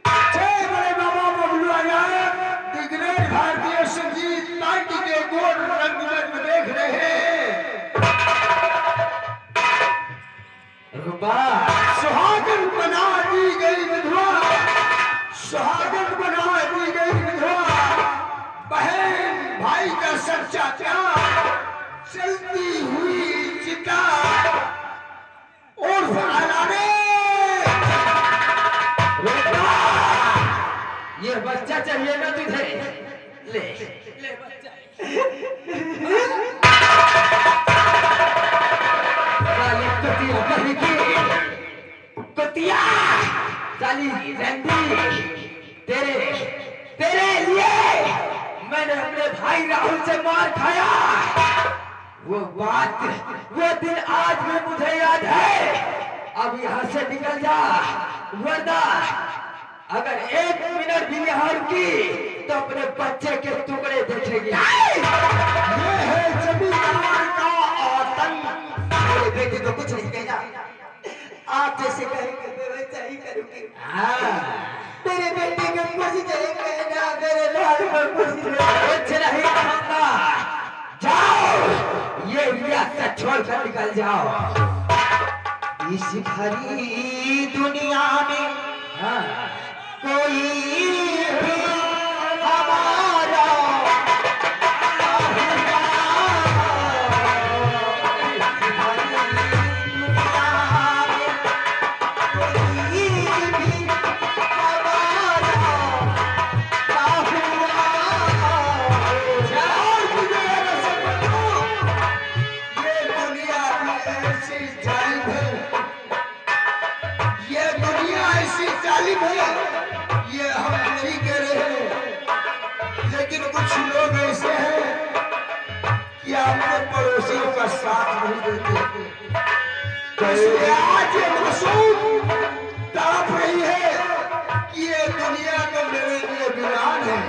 छह बड़े बाबा बबलू नायक दिग्गज भारतीय संगीत नाट्य के गोल रंगमंच में देख रहे हैं। रूपा सुहागन बना दी गई विधवा, सुहागन बना दी गई विधवा, बहन भाई का सच्चा प्यार, चलती हुई चिता और फलाने। रूपा ये बच्चा चाहिए ना तुझे, ले ले बच्चा। साली कुतिया कहेगी, कुतिया साली रंडी, तेरे तेरे लिए मैंने अपने भाई राहुल से मार खाया। वो बात वो दिन आज भी मुझे याद है। अब यहाँ से निकल जा, वरना अगर एक मिनट भी यहाँ रुकी तो अपने बच्चे के टुकड़े देखेगी। ये है जमींदार का आतंक। मेरे बेटे को कुछ नहीं कहना, आप जैसे कहेंगे मैं वैसा ही करूंगी। मेरे बेटे को कुछ नहीं कहना, मेरे लाल को कुछ नहीं। कुछ नहीं कहूंगा, जाओ ये रियासत छोड़कर निकल जाओ। इस भरी दुनिया में हाँ। कोई भी हमारा ये हम नहीं कह रहे हैं, लेकिन कुछ लोग ऐसे हैं कि अपने पड़ोसियों का साथ नहीं देते। इसलिए आज ये मासूम तड़प रही है कि ये दुनिया में मेरे लिए वीरान है।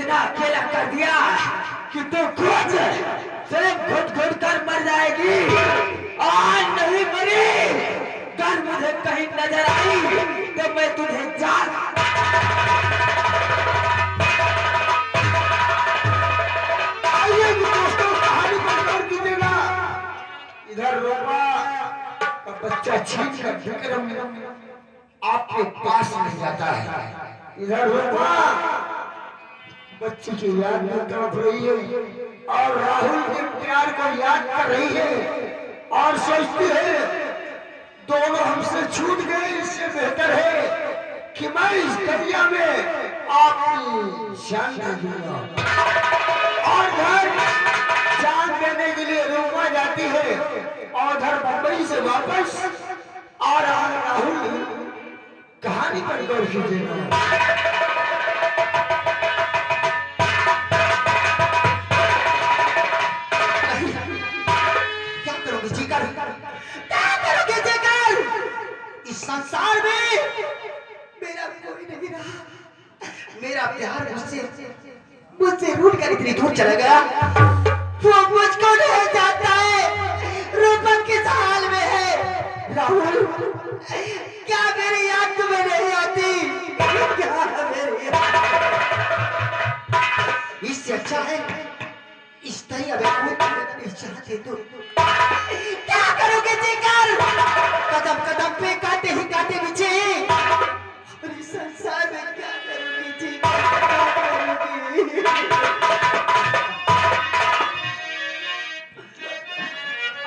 इतना अकेला कर दिया कि तू खुद सिर्फ घुट घुट कर मर जाएगी। आज नहीं मरी, अगर मुझे कहीं नजर आई तो मैं तुझे जान। आइए दोस्तों, कहानी पर गौर कीजिएगा। इधर रूपा का बच्चा छीन कर विक्रम आपके पास नहीं जाता है। इधर रूपा बच्चे की याद में तड़प रही है और राहुल के प्यार को याद कर रही है और सोचती है दोनों हमसे छूट गए, इससे बेहतर है कि मैं इस दुनिया में आपकी जान दे दूंगा। और घर जान देने के लिए रूपा जाती है और उधर मुंबई से वापस आ रहा राहुल। कहानी पर गौर कीजिएगा। क्या करोगे जीकर? क्या करोगे जीकर? इस संसार में मेरा कोई नहीं रहा। मेरा प्यार मुझसे रूठ कर इतनी दूर चला गया, वो मुझको नहीं जाता है। रूपक किस हाल में है? राहुल, क्या मेरी याद तुम्हें नहीं आती? क्या मेरी इससे अच्छा है इस तरह अगर चाहते तो क्या करोगे जीकर? कदम कदम पे काटे ही काटे पीछे और इस संसार में क्या करोगे जीकर?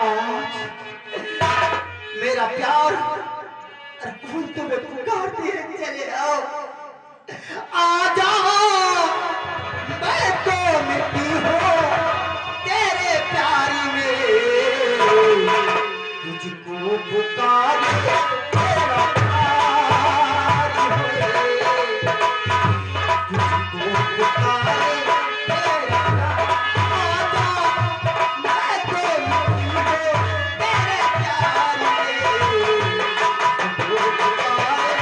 आज मेरा प्यार और खून तुम्हें पुकारते हैं, चले आओ, आ जाओ। मैं तो मिट्टी हूँ तेरे प्यार में, तुझको पुकारे तेरा प्यार है। तुझको पुकारे तेरा प्यार। आ जाओ, मैं तो मिट्टी हूँ तेरे प्यार में, तुझको पुकारे।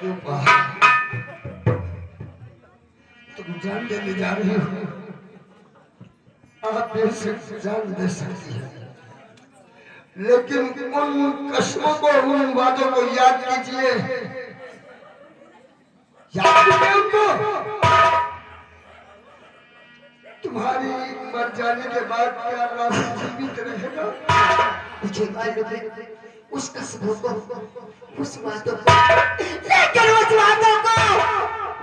रूपा, तुम जान देने जा रही हो। आप बेशक जान दे सकती है, लेकिन उन कसमों को, उन वादों को याद कीजिए। याद कीजिए उनको। तुम्हारी मर जाने के बाद क्या राशि जीवित रहेगा? मुझे मालूम है उस कसमों को, उस वादों को, लेकिन उस वादों को,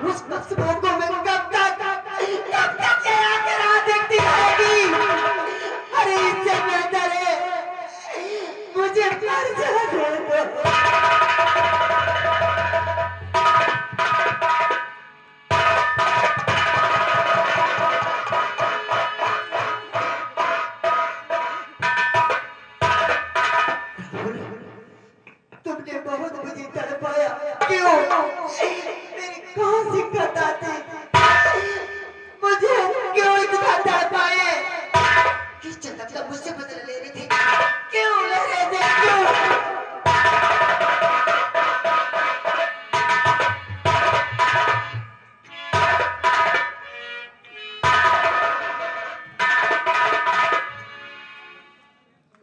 उस कसमों को मैं कब तक यहाँ के राह देखती रहेगी? अरे इससे बेहतर है मुझे मर जाने दो। तुमने बहुत मुझे तड़पाया, क्यों? मेरी कहाँ सी खता थी? मुझे क्यों इतना तड़पाए? किस जन्म का मुझसे बदला ले रहे थे? क्यों ले रहे थे? क्यों?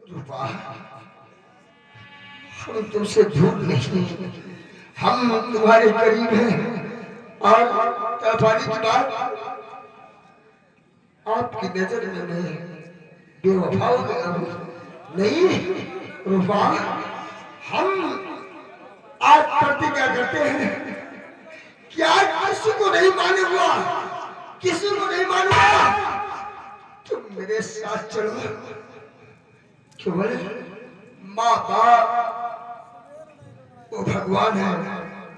रूपा, हम तुमसे झूठ नहीं, हम तुम्हारे करीब हैं। और तड़पाने की बात, आपकी नजर में मैं बेवफा हो गया हूँ। नहीं रूपा, हम आज प्रतिज्ञा करते हैं कि आज किसी को नहीं मानूंगा, किसी को नहीं मानूंगा। तुम मेरे साथ चलो। केवल माँ बाप, वो भगवान है,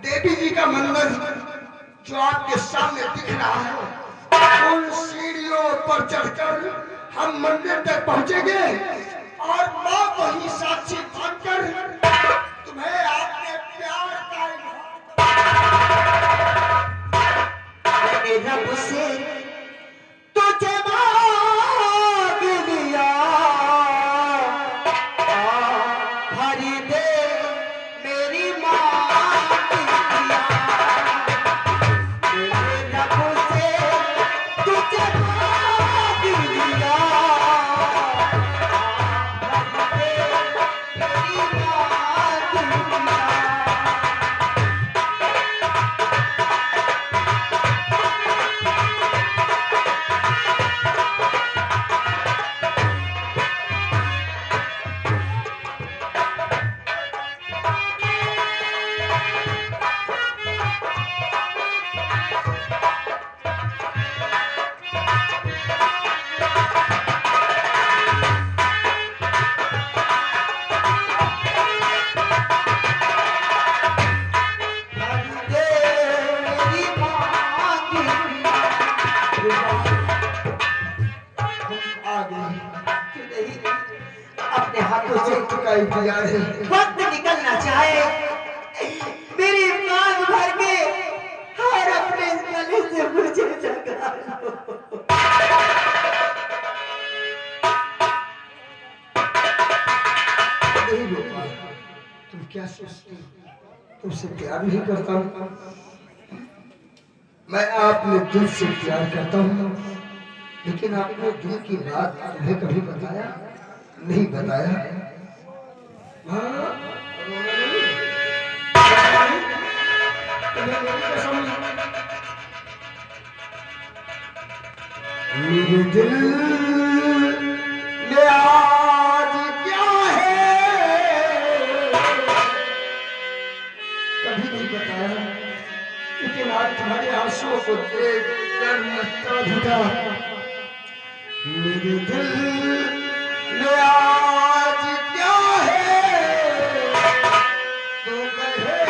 देवी जी का मंदिर जो आपके सामने दिख रहा है, उन सीढ़ियों पर चढ़कर हम मंदिर तक पहुंचेंगे और माँ को ही साक्षी मानकर तुम्हें आपके प्यार का मैंने रब से तुझे मांग लिया, हरी दे मेरी मांग लिया। मैंने रब से तुझे मांग लिया, हरी दे मेरी मांग लिया। अपने हाथों से चुकाई दिया है। वक्त निकलना चाहे, मेरी मांग भर के और अपने गले से मुझे जगा लो। नहीं रूपा, तुम क्या सोचती हो? तुमसे प्यार नहीं करता हूँ, मैं आपने दिल से प्यार करता हूँ, लेकिन आपने दिल की बात तुम्हें कभी बताया नहीं? बताया? हाँ, तुम्हें मेरी कसम, मेरे दिल में आज क्या है कभी नहीं बताया, लेकिन आज तुम्हारे आंसुओं को देख कर लगता भी था। मेरे दिल में आज क्या है तो कहे।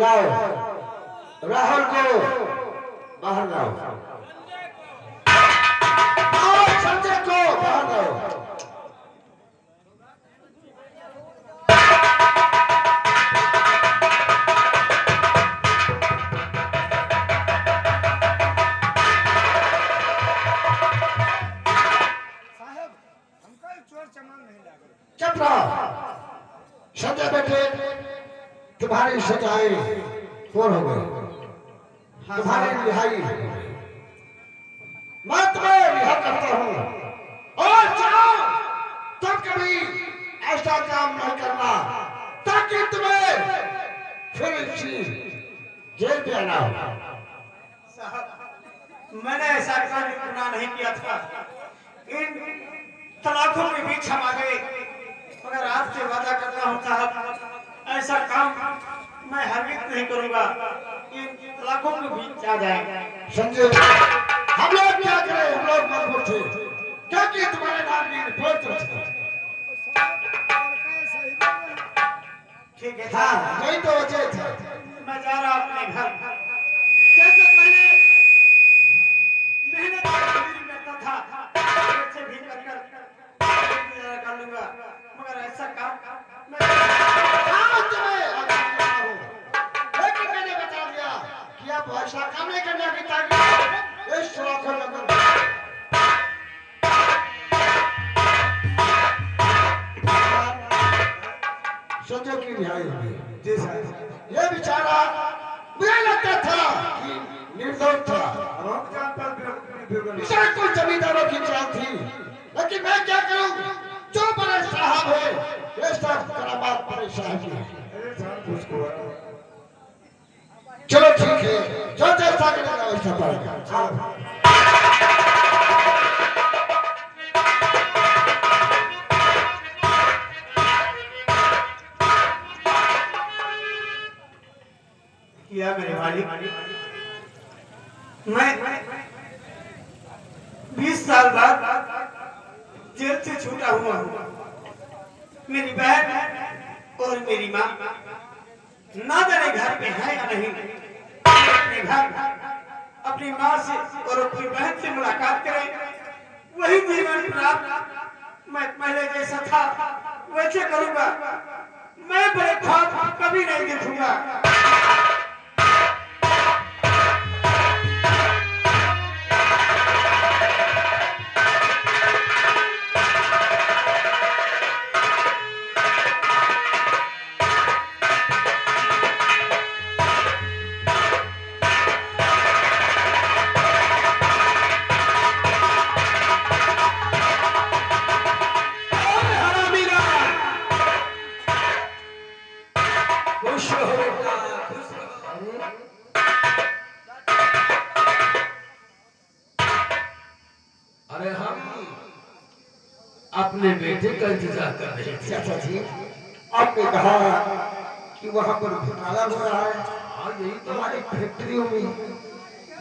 लाओ राहुल को बाहर लाओ और संजय को बाहर लाओ। चुप रहो संजय बेटे, तुम्हारी सजाएं पूर्ण हो गई, तुम्हारी रिहाई हो गई। मैं तुम्हें रिहा करता हूँ और जाओ तुम कभी ऐसा काम नहीं करना ताकि तुम्हें फिर इसी जेल में आना हो। साहब, मैंने ऐसा कार्य गुनाह नहीं किया था। इन तलाकों के बीच हम आ गए, मगर आपसे वादा करता हूँ साहब, ऐसा काम मैं हरगिज नहीं करूंगा। इन तलाकों के बीच आ जाएंगे। संजय हम लोग क्या करें, हम लोग मजबूर थे क्योंकि तुम्हारे नाम की रिपोर्ट थी। ठीक है हाँ साहब, यही तो वजह था। मैं जा रहा हूं अपने घर। जैसे मैंने मेहनत मजदूरी करता था, बच्चे भी कर लूंगा, मगर ऐसा काम मैं हाँ, तुम्हें आज्ञा हूँ। लेकिन मैंने बता दिया कि आप ऐसा काम नहीं करना कि ताकि इस सुराखों में संजय की रिहाई होगी। जी साहब, ये बेचारा मुझे लगता था कि निर्दोष था, इसे कोई जमींदारों की चाल थी, लेकिन मैं क्या करूं, जो बड़े साहब है ये सब करामात बड़े साहब की है। चलो ठीक है, जो जैसा करेगा वैसा पड़ेगा। किया मेरे मालिक, मैं 20 साल बाद जेल से छूटा हुआ हूँ। मेरी बहन और मेरी माँ ना जाने घर पे है या नहीं। अपने घर अपनी माँ से और अपनी बहन से मुलाकात करें, वही जीवन प्राप्त मैं पहले जैसा था वैसे करूंगा। मैं बड़े ख्वाब कभी नहीं देखूंगा। अरे हम अपने बेटे का इंतजार कर रहे थे। चाचा जी आपने कहा कि वहाँ पर घोटाला हो रहा है हाँ यही तो हमारी फैक्ट्रियों में,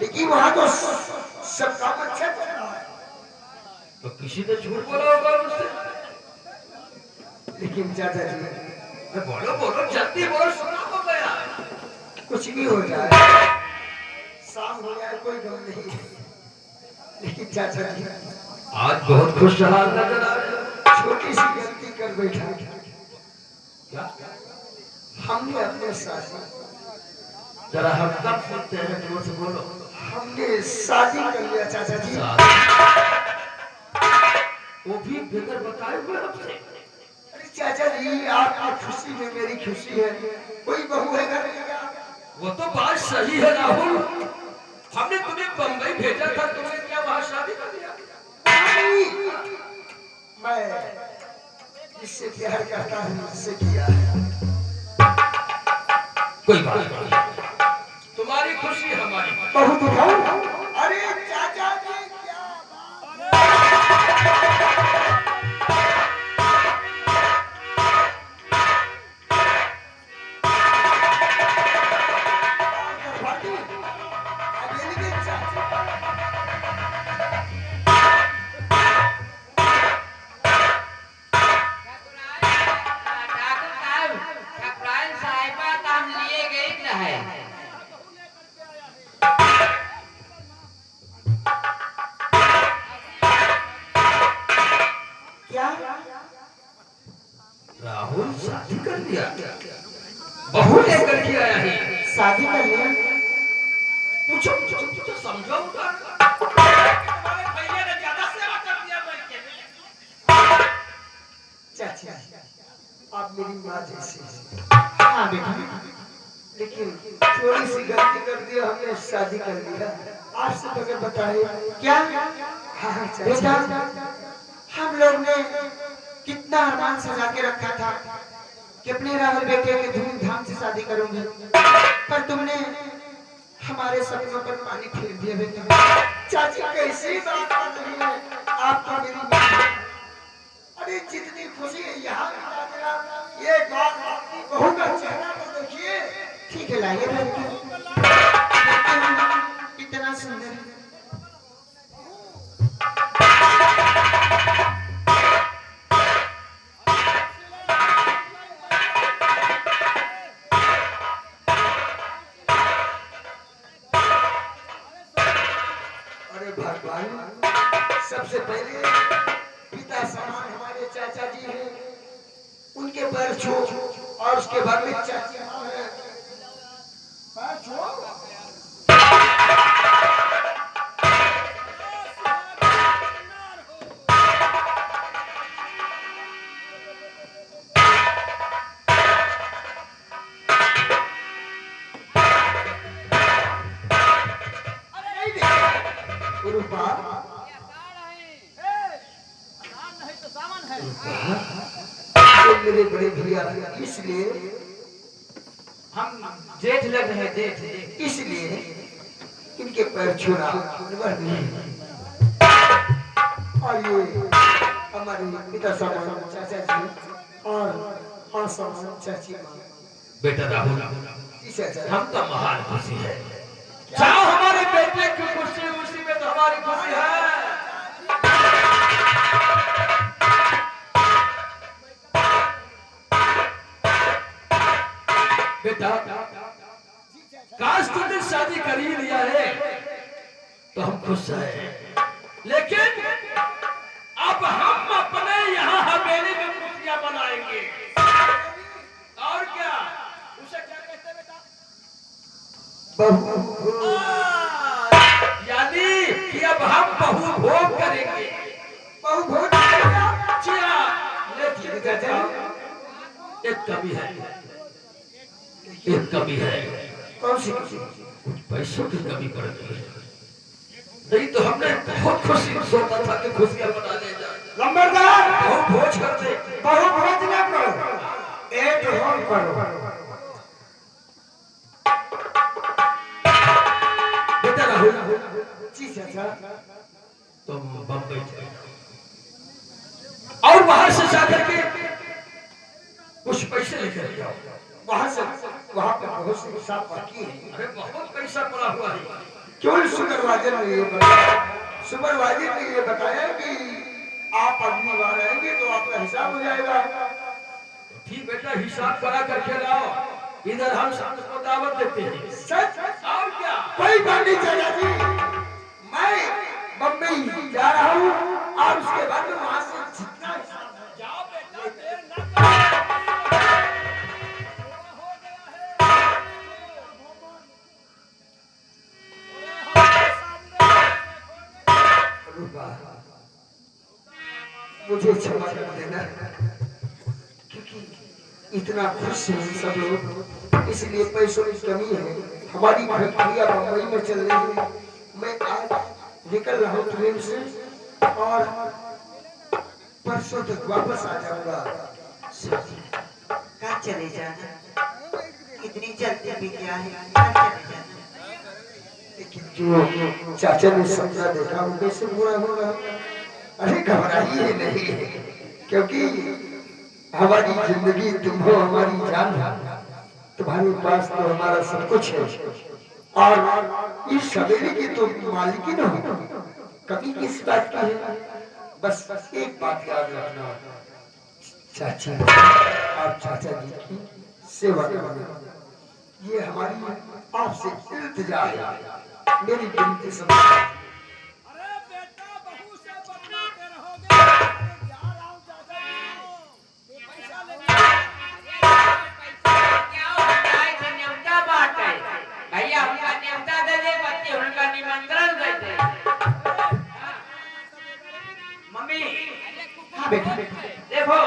लेकिन वहाँ तो सब काम अच्छा चल रहा है। तो किसी ने झूठ बोला होगा मुझसे। लेकिन चाचा जी बोलो बोलो जल्दी बोलो, सुना हो गया। कुछ भी हो जाए, शाम हो जाए कोई गम नहीं, लेकिन चाचा जी आज बहुत खुशहाल नजर आ रहे हो। छोटी सी गलती कर बैठा। क्या? हमने अपने साथ जरा हम कब सुनते हैं, जोर से बोलो। हमने शादी कर लिया चाचा जी। वो भी बगैर बताए हुए हमसे। अरे चाचा जी आपकी खुशी में मेरी खुशी है, कोई बहू है घर में? वो तो बात सही है राहुल, हमने तुम्हें बंबई भेजा था, तुमने क्या वहां शादी कर दिया? नहीं, मैं जिससे प्यार करता हूँ उससे किया है। कोई बात नहीं, तुम्हारी खुशी हमारी। बहुत उठाओ। अरे चाचा जी क्या ठाकुर साहब, कपड़ान साहिबा का हम लिए गए न है। राहुल शादी कर लिया, बहू लेकर के आया है। शादी कर लिया? पूछो तो समझाऊंगा। चाचा, आप मेरी माँ जैसी हैं। हाँ बेटा, लेकिन थोड़ी सी गलती कर दी, हमने शादी कर लिया। आपसे बगैर बताए क्या? हाँ बेटा, हम लोग ने कितना अरमान सजा के रखा था कि अपने राहुल बेटे के धूमधाम से शादी करूंगी, पर तुमने हमारे सपनों पर पानी फेर दिया बेटा। चाची कैसी बात कर रही है, आपका मेरी माँ है। अरे जितनी खुशी है यहाँ ये बात आपकी बहू का चेहरा तो देखिए। ठीक है, लाइए लड़की, कितना सुंदर है। अरे भगवान, सबसे पहले पिता समान हमारे चाचा जी हैं, उनके पैर छू, और उसके बाद में चाची माँ है, पैर छू। रूपा, ये मेरे बड़े भैया, इसलिए हम जेठ लग रहे थे, इसलिए इनके पैर छूना और ये हमारे पिता समान चाचा जी और हाँ समान चाची माँ। बेटा राहुल, चाचा, हम तो महान खुशी है। जाओ, हमारे बेटे की खुशी, उसी में तो हमारी खुशी है। बेटा, काश तुमने शादी कर ही लिया है तो हम खुश हैं, लेकिन अब हम अपने यहाँ हवेली में खुशियां मनाएंगे। और क्या, उसे क्या कहते हैं बेटा? बहू, यानी कि अब हम बहू भोग करेंगे। बहू भोग, जी हाँ, लेकिन चाचा, एक कमी है, एक कमी है। कौन सी? कुछ पैसों की कमी पड़ गई है, नहीं तो हमने बहुत खुशी सोचा था कि खुशियां मना ले जाए। लंबरदार, बहू भोज कर दे। बहू भोज ना करो, एक होम करो। बेटा राहुल, जी चाचा। तुम बम्बई चले जाओ और वहां से जाकर के कुछ पैसे लेकर जाओ। वहां से, वहां पर बहुत से हिसाब बाकी है। अरे बहुत पैसा पड़ा हुआ है। क्यों सुपरवाइजर ने ये बताया? सुपरवाइजर ने ये बताया कि आप अगली बार आएंगे तो आपका हिसाब हो जाएगा। ठीक बेटा, हिसाब करा करके लाओ, इधर हम सबको दावत देते हैं। सच? और क्या? कोई बात नहीं चाचा जी, मैं बम्बई जा रहा हूँ और उसके बाद में वहां से जितना जाओ बेटा, देर ना करो। मुझे क्षमा कर देना, क्योंकि इतना खुश हैं सब लोग, इसलिए पैसों की कमी है। हमारी फैक्ट्रियां बम्बई में चल रही है। मैं आज निकल रहा हूँ ट्रेन से और परसों तक वापस आ जाऊंगा। कहाँ चले जाना? इतनी जल्दी भी क्या है? कहाँ चले जाना? लेकिन जो चाचा ने सपना देखा वो कैसे पूरा होगा? अरे घबराइए नहीं, क्योंकि हमारी जिंदगी तुम हो, हमारी जान हो। तुम्हारे पास तो हमारा सब कुछ है और इस सवेरे की तो मालिकिन हो। कभी किस बात की है? बस एक बात याद रखना, चाचा और चाचा जी की सेवा करना, ये हमारी आपसे इल्तिजा है। मेरी विनती समझ। बेटा, बहू से बदलाते रहोगे। जा रहा हूं चाचा जी, पैसा लेने। बेटा देखो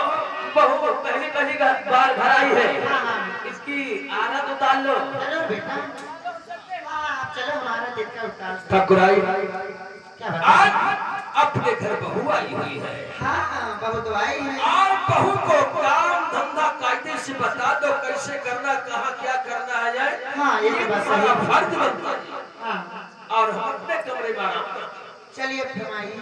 बहू पहली पहली बार घर आई है, इसकी आदत उतार लो। चलो बेटा, हाँ चलो हमारा दिन का उतार दो। ठाकुराई क्या बता? आज अपने घर बहू आई हुई है हाँ बहू तो आई है। और बहू को काम धंधा कायदे से बता दो, कैसे करना, कहाँ क्या करना है। हाँ ये तो बात सही हमारा है। फर्ज बनता है हाँ और हम अपने कमरे में आराम करते हैं। चलिए फरमाइए।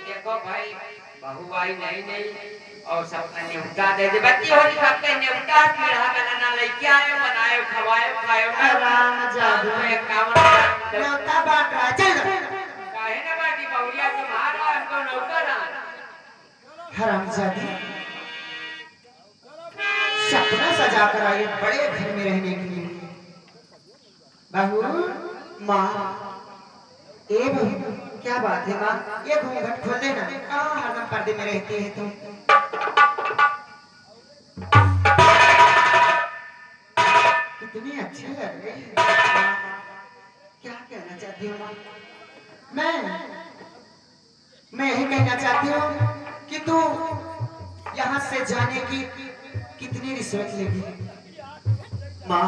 देखो भाई बहू आई नहीं और सबका न्योता दे दे, बच्ची होली सबका न्योता पीढ़ा बनाना लेके आयो, बनायो खवायो खायो राम जादू एक कामन न्योता बांट रहा है। चल काहे ना बाटी बहुरिया तुम्हारा हमको नौका ना हरामजादी, सपना सजा कर आए बड़े घर में रहने के लिए। बहू, माँ, ए बहू, क्या बात है माँ? ये घूंघट खोल देना। कहाँ हरदम पर्दे में रहती है तुम? कितनी अच्छी लग रही है। क्या कहना चाहती हो माँ? मैं यही कहना चाहती हूँ कि तू यहाँ से जाने की कितनी रिश्वत लेगी? माँ,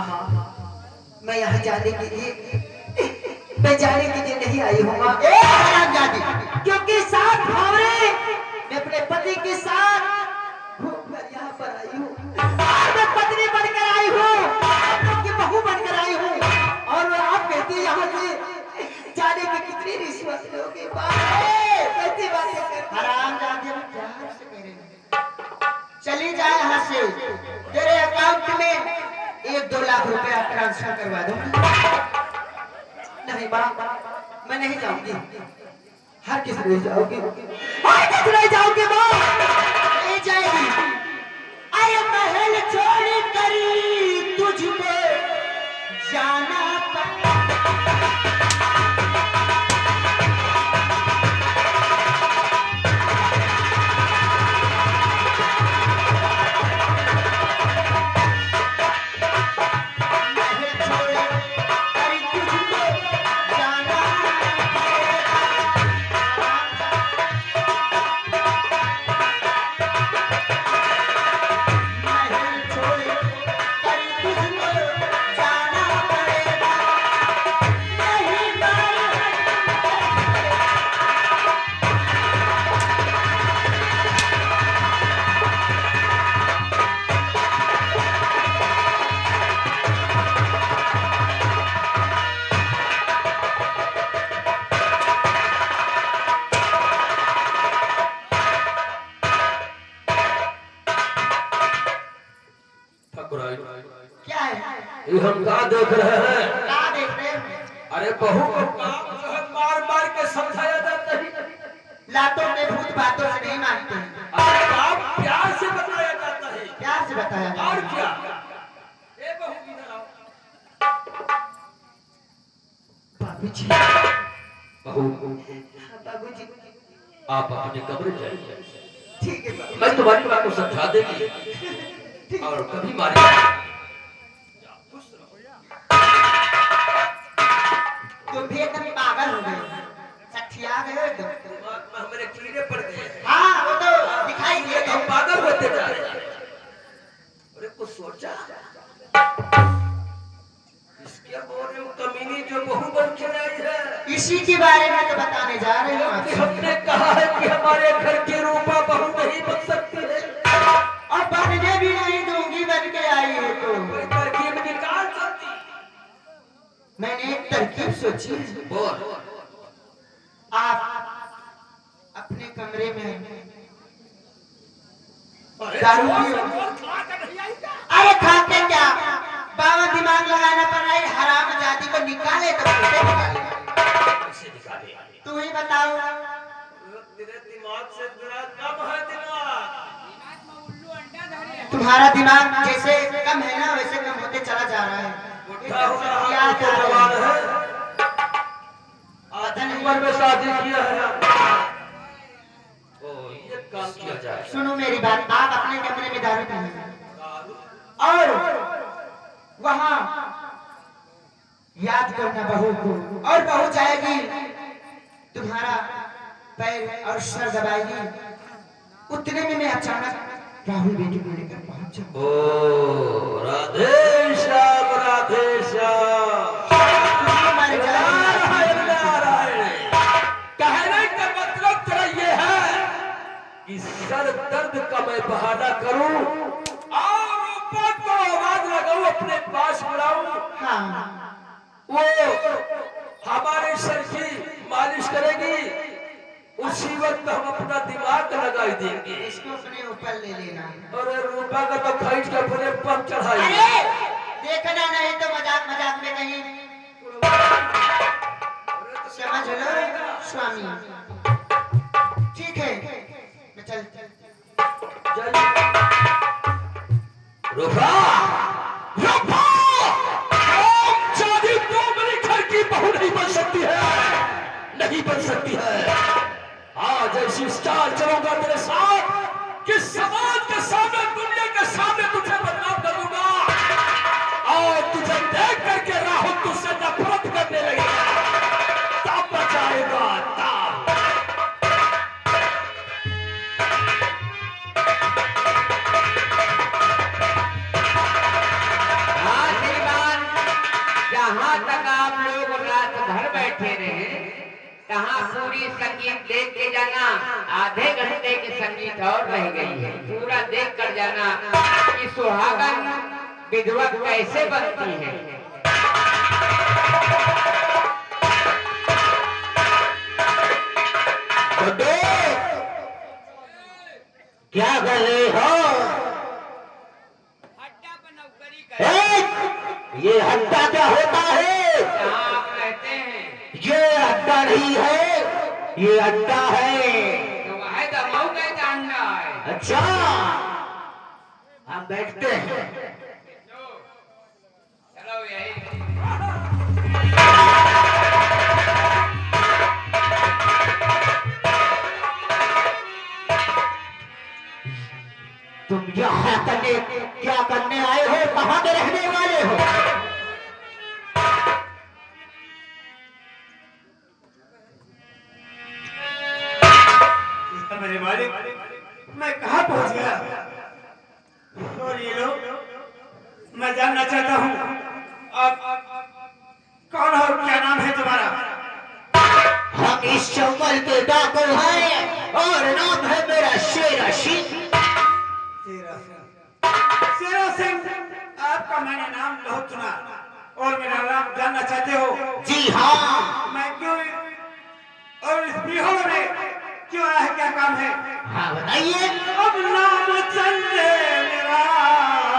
मैं यहाँ जाने के लिए नहीं आई हूँ माँ। क्योंकि साथ भावरे मैं अपने पति के साथ घूमकर यहाँ पर आई हूँ। मैं पत्नी बनकर आई हूँ, आपकी बहू बनकर आई हूँ, और आप कहती हैं यहाँ से जाने की कितनी रिश्वत लोगे? कैसी बातें करती? हरामजादी, प्यार से कह रहे हैं। चली जाए यहाँ से, तेरे अकाउंट में 1-2 लाख रुपया ट्रांसफर करवा दूंगा। नहीं माँ, मैं नहीं जाऊंगी। हर किस ले जाओगी? हर किस ले जाओगी माँ? नहीं जाएगी। अरे महल छोड़ कर तुझको जाना क्या है? ये हम कहाँ देख रहे हैं? क्या देख रहे हैं? अरे बहू को काम जो है मार मार के समझाया जाता है, लातों के भूत बातों से नहीं मानते हैं। अरे काम प्यार से बताया जाता है। प्यार से बताया जाता और है। क्या? ए बहू इधर आओ। बाबूजी, बहू बाबूजी, आप अपने कमरे जाइए, ठीक है बाबू। मैं तुम्हारी बात को समझा देंगे और कभी मारेंगे। तुम भी एकदम पागल हो गए, सठिया गए हो एकदम। हमारे कीड़े पड़ गए। हाँ वो तो दिखाई दिए हम गए। पागल होते जा रहे हैं। अरे कुछ सोचा? इसके बोले कमीनी जो बहू बन के आई है, इसी के बारे में तो बताने जा रहे हो कि आपसे। हमने कहा है कि हमारे घर की रूपा बहू नहीं बन सकती है, और बनने भी नहीं दूंगी, बन के आई है तो। कोई तरकीब निकाल सकती। मैंने एक तरकीब सोची। बोल। आप अपने कमरे में अरे दारू जोर से पियो। बोल, खा कर नहीं आई क्या? अरे खाते क्या? बाबा दिमाग लगाना पड़ रहा है। हरामजादी को निकाले तो कैसे निकाले? कैसे निकाले? तू ही बताओ। तेरे दिमाग से तेरा कम है दिमाग। तुम्हारा दिमाग जैसे कम है ना, वैसे कम होते चला जा रहा है। बुढ़ा हो रहा क्या है तो जा रहा जवान है? है। आधी उम्र में शादी किया है। ओ ये काम किया जाए। सुनो मेरी बात, आप अपने कमरे में दारू पिए और वहाँ याद करना बहू को, और बहू जाएगी तुम्हारा पैर और सर दबाएगी, उतने में मैं अचानक राहुल बेटी को लेकर पहुंच जाऊं। ओ राधे श्याम राधे श्याम। मर जाए। कहने का मतलब तेरा ये है कि सर दर्द का मैं बहाना करूं और ऊपर को आवाज लगाऊं, अपने पास बुलाऊं। हाँ, वो हमारे सर की मालिश करेगी, उसी वक्त हम अपना दिमाग लगा देंगे। इसको अपने ऊपर ले लेना। और रूपा का तो खरीद के अपने पर चढ़ाई। अरे देखना नहीं तो मजाक मजाक में कहीं समझ लो स्वामी। ठीक है, मैं चल। रूपा रूपा शादी तो मेरे घर की बहू नहीं बन सकती है, नहीं बन सकती है। आज ऐसी स्टार चलूंगा तेरे साथ कि समाज के सामने, दुनिया के सामने तुझे बदनाम कर दूंगा और तुझे देख करके राहुल तुझसे नफरत करने लगेगा। तब बचाएगा तब। हाँ श्रीमान, जहाँ तक आप लोग रात भर बैठे रहे, कहाँ पूरी संगीत देख के जाना। आधे घंटे की संगीत और रह गई है, पूरा देख कर जाना कि सुहागन विधवा कैसे बनती है। क्या कर रहे हो? ये हड्डा क्या होता है? जहाँ आप रहते हैं ये अड्डा नहीं है, ये अड्डा है। तो वह दबाव का अंडा है। अच्छा, हम बैठते हैं। चलो यही। तुम यहाँ क्या करने आए हो? कहाँ के रहने वाले हो? मेरे मालिक, मैं कहाँ पहुंच गया? और ये लोग, मैं जानना चाहता हूँ आप कौन हो, क्या नाम है तुम्हारा? हम इस जंगल के डाकू हैं और नाम है मेरा शेरा सिंह। शेरा सिंह, आपका मैंने नाम बहुत सुना और मेरा नाम जानना चाहते हो? जी हाँ। मैं क्यों और इस बिहोर में क्यों आया है, क्या काम है? हाँ बताइए। अब नाम चले मेरा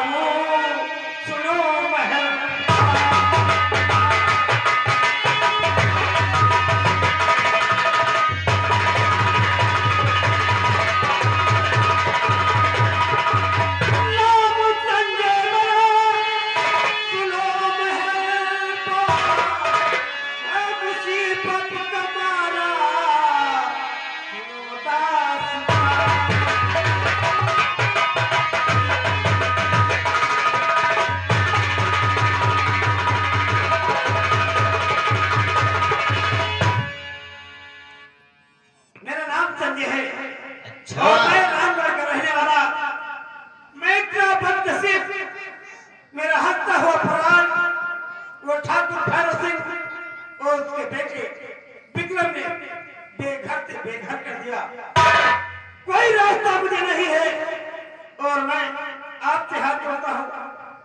मुंह, सुनो महल।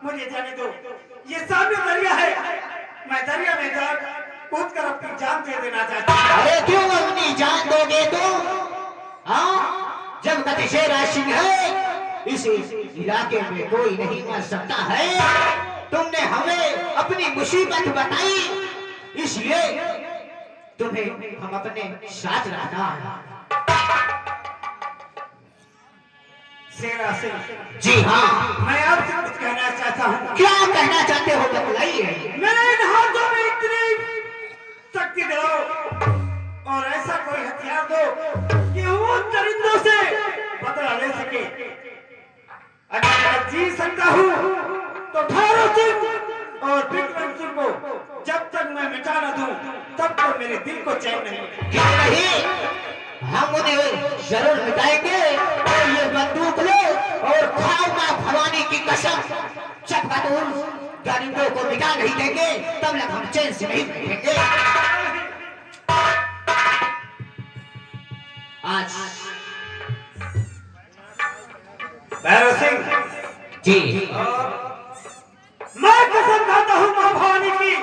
मुझे जाने दो, ये सामने दरिया है, मैं दरिया में जा कूद कर अपनी जान दे देना चाहता हूँ। अरे क्यों अपनी जान दोगे तुम? हाँ, जब तक शेरा सिंह है इस इलाके में कोई नहीं मर सकता है। तुमने हमें अपनी मुसीबत बताई, इसलिए तुम्हें हम अपने साथ रहना है। शेरा सिंह, जी हाँ। मैं आपसे कुछ कहना चाहता हूँ। क्या कहना चाहते हो बताइए। मेरे इन हाथों में इतनी शक्ति दो और ऐसा कोई हथियार दो कि वो दरिंदों से बदला ले सके। अगर मैं जी सकता हूँ तो ठारो सिंह और विक्रमसुर को जब तक मैं मिटा न दूं तब तक मेरे दिल को चैन नहीं। क्यों नहीं, हम उन्हें जरूर मिटाएंगे। और ये बंदूक लो और खाओ मां भवानी की कसम, जब तक उन गरीबों को मिटा नहीं देंगे तब तक हम चैन से नहीं बैठेंगे। आज भैरव सिंह जी मैं कसम खाता हूँ मां भवानी की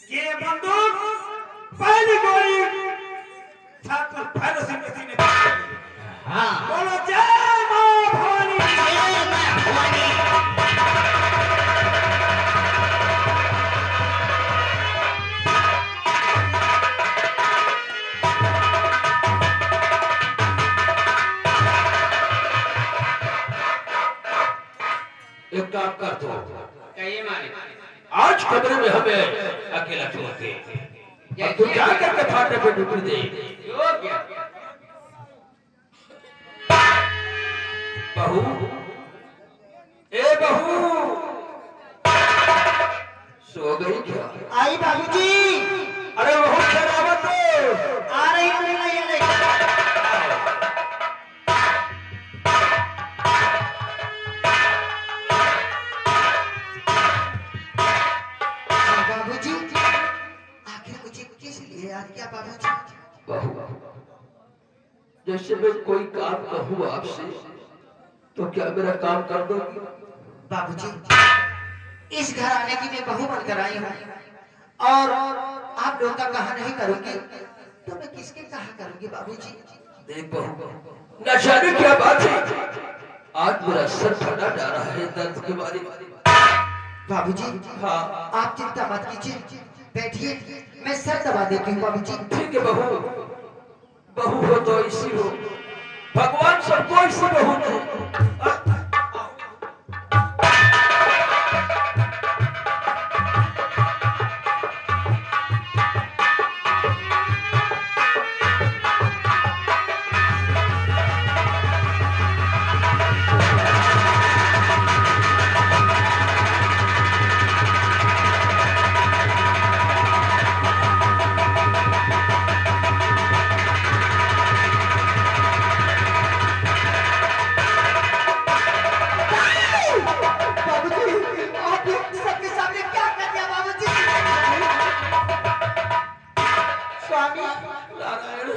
कि ये बंदूक पहली गोली ठाकुर भैरव सिंह के सीने पे चलेगी। हाँ बोलो जय मां भवानी। जय मां भवानी। एक काम कर दो, कहिए मालिक। आज कमरे में हमें अकेला छोड़ दे और तू जाकर के फाटे पे डुबी दे। हो गया। बहू, ए बहू, सो गई क्या? आई बाबूजी, अरे बहू शराबत हो। आ रही हूँ, ले ले। बाबूजी, आखिर मुझे किस लिए याद किया बाबूजी? बहू, जैसे मैं कोई काम कहूँ आपसे तो क्या मेरा काम कर दोगी? बाबूजी, इस घराने की मैं बहू बनकर आई हूँ और आप लोगों का कहा नहीं करूंगी तो मैं किसके कहा करूंगी बाबूजी? देख बहू, न जाने क्या बात है, आज मेरा सर फटा जा रहा है दर्द के मारे। बाबूजी, हाँ आप चिंता मत कीजिए, बैठिए, मैं सर दबा देती हूँ बाबूजी। ठीक है बहू, बहू हो तो ऐसी हो, भगवान सबको ऐसी बहू दे। बाबूजी, आप सबके सामने क्या कर दिया बाबूजी? स्वामी, नारायण